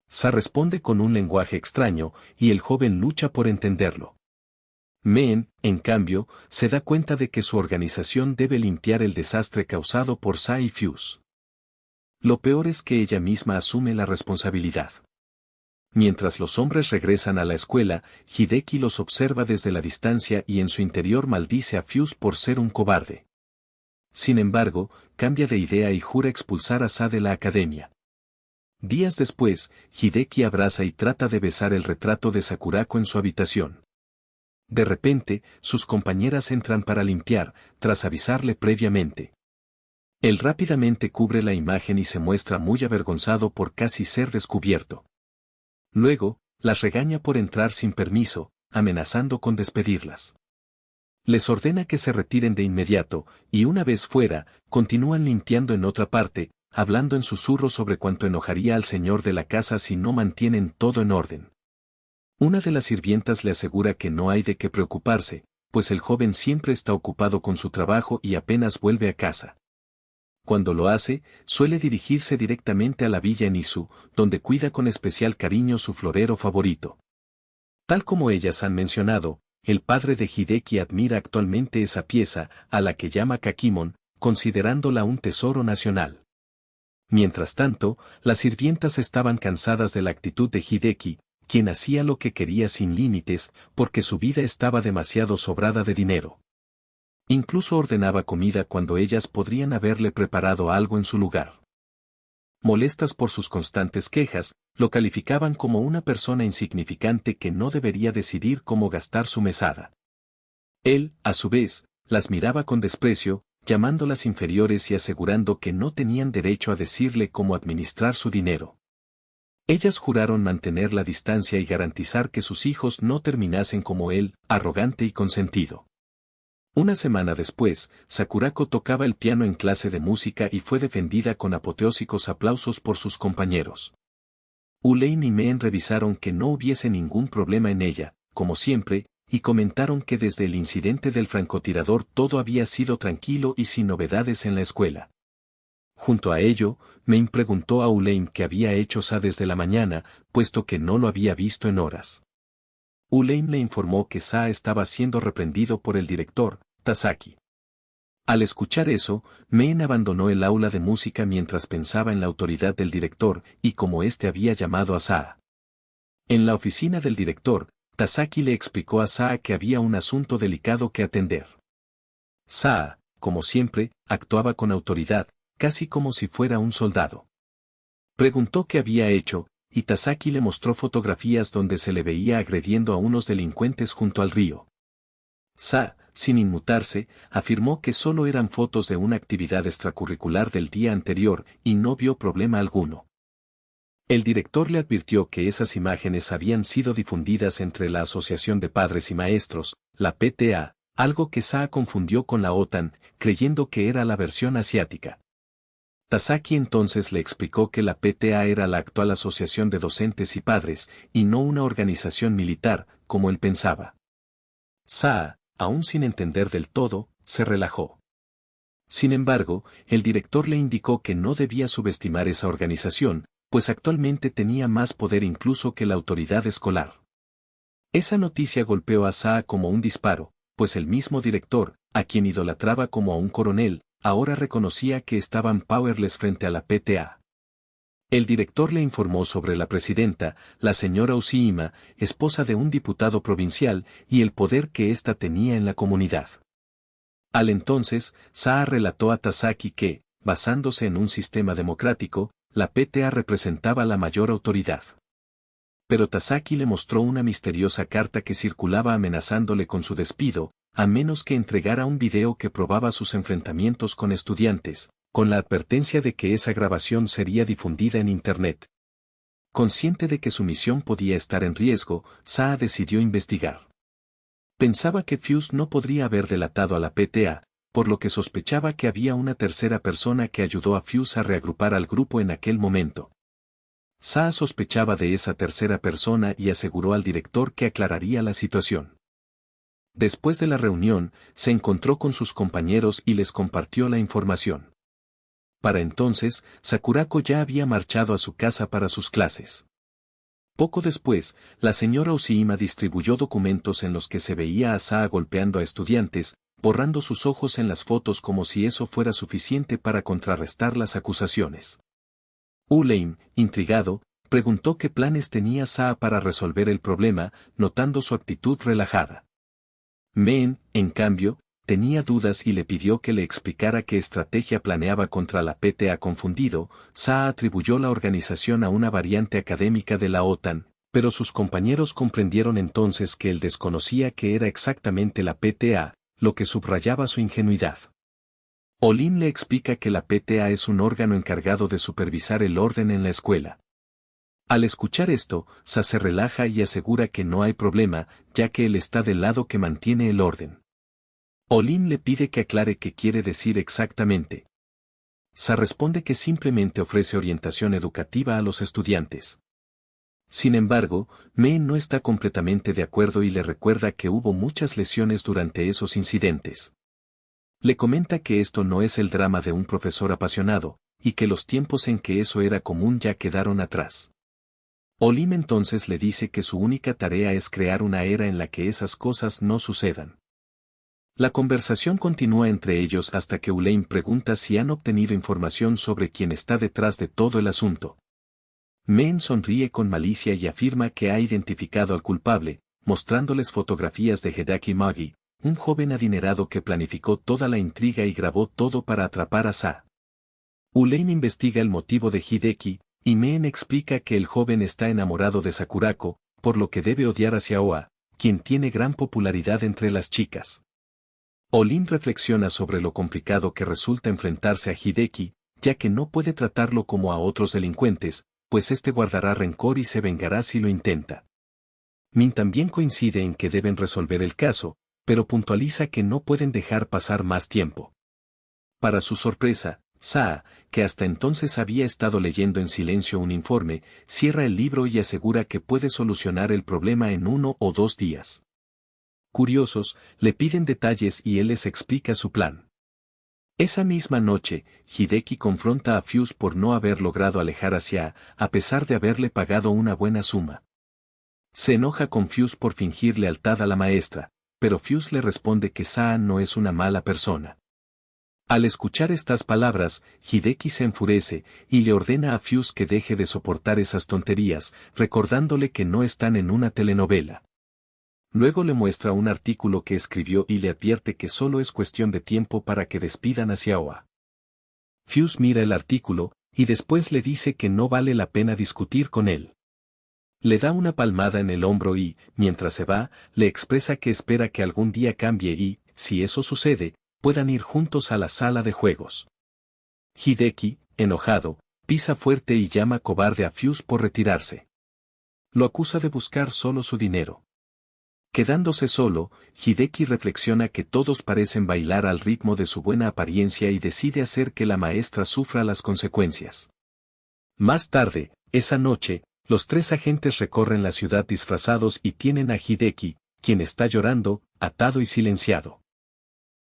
Sa responde con un lenguaje extraño, y el joven lucha por entenderlo. Meen, en cambio, se da cuenta de que su organización debe limpiar el desastre causado por Sa y Fuse. Lo peor es que ella misma asume la responsabilidad. Mientras los hombres regresan a la escuela, Hideki los observa desde la distancia y en su interior maldice a Fuse por ser un cobarde. Sin embargo, cambia de idea y jura expulsar a Sa de la academia. Días después, Hideki abraza y trata de besar el retrato de Sakurako en su habitación. De repente, sus compañeras entran para limpiar, tras avisarle previamente. Él rápidamente cubre la imagen y se muestra muy avergonzado por casi ser descubierto. Luego, las regaña por entrar sin permiso, amenazando con despedirlas. Les ordena que se retiren de inmediato, y una vez fuera, continúan limpiando en otra parte, hablando en susurro sobre cuánto enojaría al señor de la casa si no mantienen todo en orden. Una de las sirvientas le asegura que no hay de qué preocuparse, pues el joven siempre está ocupado con su trabajo y apenas vuelve a casa. Cuando lo hace, suele dirigirse directamente a la villa en Izu, donde cuida con especial cariño su florero favorito. Tal como ellas han mencionado, el padre de Hideki admira actualmente esa pieza, a la que llama Kakimon, considerándola un tesoro nacional. Mientras tanto, las sirvientas estaban cansadas de la actitud de Hideki, quien hacía lo que quería sin límites, porque su vida estaba demasiado sobrada de dinero. Incluso ordenaba comida cuando ellas podrían haberle preparado algo en su lugar. Molestas por sus constantes quejas, lo calificaban como una persona insignificante que no debería decidir cómo gastar su mesada. Él, a su vez, las miraba con desprecio, llamándolas inferiores y asegurando que no tenían derecho a decirle cómo administrar su dinero. Ellas juraron mantener la distancia y garantizar que sus hijos no terminasen como él, arrogante y consentido. Una semana después, Sakurako tocaba el piano en clase de música y fue defendida con apoteósicos aplausos por sus compañeros. Ulein y Meen revisaron que no hubiese ningún problema en ella, como siempre, y comentaron que desde el incidente del francotirador todo había sido tranquilo y sin novedades en la escuela. Junto a ello, Meen preguntó a Ulein qué había hecho Sa desde la mañana, puesto que no lo había visto en horas. Ulein le informó que Sa estaba siendo reprendido por el director, Tasaki. Al escuchar eso, Meen abandonó el aula de música mientras pensaba en la autoridad del director y cómo éste había llamado a Sa. En la oficina del director, Tasaki le explicó a Sa que había un asunto delicado que atender. Sa, como siempre, actuaba con autoridad, casi como si fuera un soldado. Preguntó qué había hecho, y Tasaki le mostró fotografías donde se le veía agrediendo a unos delincuentes junto al río. Sa, sin inmutarse, afirmó que solo eran fotos de una actividad extracurricular del día anterior y no vio problema alguno. El director le advirtió que esas imágenes habían sido difundidas entre la Asociación de Padres y Maestros, la PTA, algo que Sa confundió con la OTAN, creyendo que era la versión asiática. Tasaki entonces le explicó que la PTA era la actual Asociación de Docentes y Padres, y no una organización militar, como él pensaba. Sa, aún sin entender del todo, se relajó. Sin embargo, el director le indicó que no debía subestimar esa organización, pues actualmente tenía más poder incluso que la autoridad escolar. Esa noticia golpeó a Sa como un disparo, pues el mismo director, a quien idolatraba como a un coronel, ahora reconocía que estaban powerless frente a la PTA. El director le informó sobre la presidenta, la señora Ushima, esposa de un diputado provincial, y el poder que ésta tenía en la comunidad. Al entonces, Sa relató a Tasaki que, basándose en un sistema democrático, la PTA representaba la mayor autoridad. Pero Tasaki le mostró una misteriosa carta que circulaba amenazándole con su despido, a menos que entregara un video que probaba sus enfrentamientos con estudiantes, con la advertencia de que esa grabación sería difundida en Internet. Consciente de que su misión podía estar en riesgo, Sa decidió investigar. Pensaba que Fuse no podría haber delatado a la PTA, por lo que sospechaba que había una tercera persona que ayudó a Fuse a reagrupar al grupo en aquel momento. Sa sospechaba de esa tercera persona y aseguró al director que aclararía la situación. Después de la reunión, se encontró con sus compañeros y les compartió la información. Para entonces, Sakurako ya había marchado a su casa para sus clases. Poco después, la señora Ushima distribuyó documentos en los que se veía a Sa golpeando a estudiantes, borrando sus ojos en las fotos como si eso fuera suficiente para contrarrestar las acusaciones. Ulein, intrigado, preguntó qué planes tenía Sa para resolver el problema, notando su actitud relajada. Meen, en cambio, tenía dudas y le pidió que le explicara qué estrategia planeaba contra la PTA. Confundido, Saa atribuyó la organización a una variante académica de la OTAN, pero sus compañeros comprendieron entonces que él desconocía qué era exactamente la PTA, lo que subrayaba su ingenuidad. Olin le explica que la PTA es un órgano encargado de supervisar el orden en la escuela. Al escuchar esto, Saa se relaja y asegura que no hay problema, ya que él está del lado que mantiene el orden. Olin le pide que aclare qué quiere decir exactamente. Saa responde que simplemente ofrece orientación educativa a los estudiantes. Sin embargo, Meen no está completamente de acuerdo y le recuerda que hubo muchas lesiones durante esos incidentes. Le comenta que esto no es el drama de un profesor apasionado, y que los tiempos en que eso era común ya quedaron atrás. Olim entonces le dice que su única tarea es crear una era en la que esas cosas no sucedan. La conversación continúa entre ellos hasta que Ulain pregunta si han obtenido información sobre quién está detrás de todo el asunto. Meen sonríe con malicia y afirma que ha identificado al culpable, mostrándoles fotografías de Hideki Magi, un joven adinerado que planificó toda la intriga y grabó todo para atrapar a Saa. Ulain investiga el motivo de Hideki, y Meen explica que el joven está enamorado de Sakurako, por lo que debe odiar a Xiaoa, quien tiene gran popularidad entre las chicas. Olin reflexiona sobre lo complicado que resulta enfrentarse a Hideki, ya que no puede tratarlo como a otros delincuentes, pues este guardará rencor y se vengará si lo intenta. Min también coincide en que deben resolver el caso, pero puntualiza que no pueden dejar pasar más tiempo. Para su sorpresa, Saa, que hasta entonces había estado leyendo en silencio un informe, cierra el libro y asegura que puede solucionar el problema en 1 o 2 días. Curiosos, le piden detalles y él les explica su plan. Esa misma noche, Hideki confronta a Fuse por no haber logrado alejar a Saa, a pesar de haberle pagado una buena suma. Se enoja con Fuse por fingir lealtad a la maestra, pero Fuse le responde que Saa no es una mala persona. Al escuchar estas palabras, Hideki se enfurece, y le ordena a Fuse que deje de soportar esas tonterías, recordándole que no están en una telenovela. Luego le muestra un artículo que escribió y le advierte que solo es cuestión de tiempo para que despidan a Xiaoa. Fuse mira el artículo, y después le dice que no vale la pena discutir con él. Le da una palmada en el hombro y, mientras se va, le expresa que espera que algún día cambie y, si eso sucede, puedan ir juntos a la sala de juegos. Hideki, enojado, pisa fuerte y llama cobarde a Fuse por retirarse. Lo acusa de buscar solo su dinero. Quedándose solo, Hideki reflexiona que todos parecen bailar al ritmo de su buena apariencia y decide hacer que la maestra sufra las consecuencias. Más tarde, esa noche, los 3 agentes recorren la ciudad disfrazados y tienen a Hideki, quien está llorando, atado y silenciado.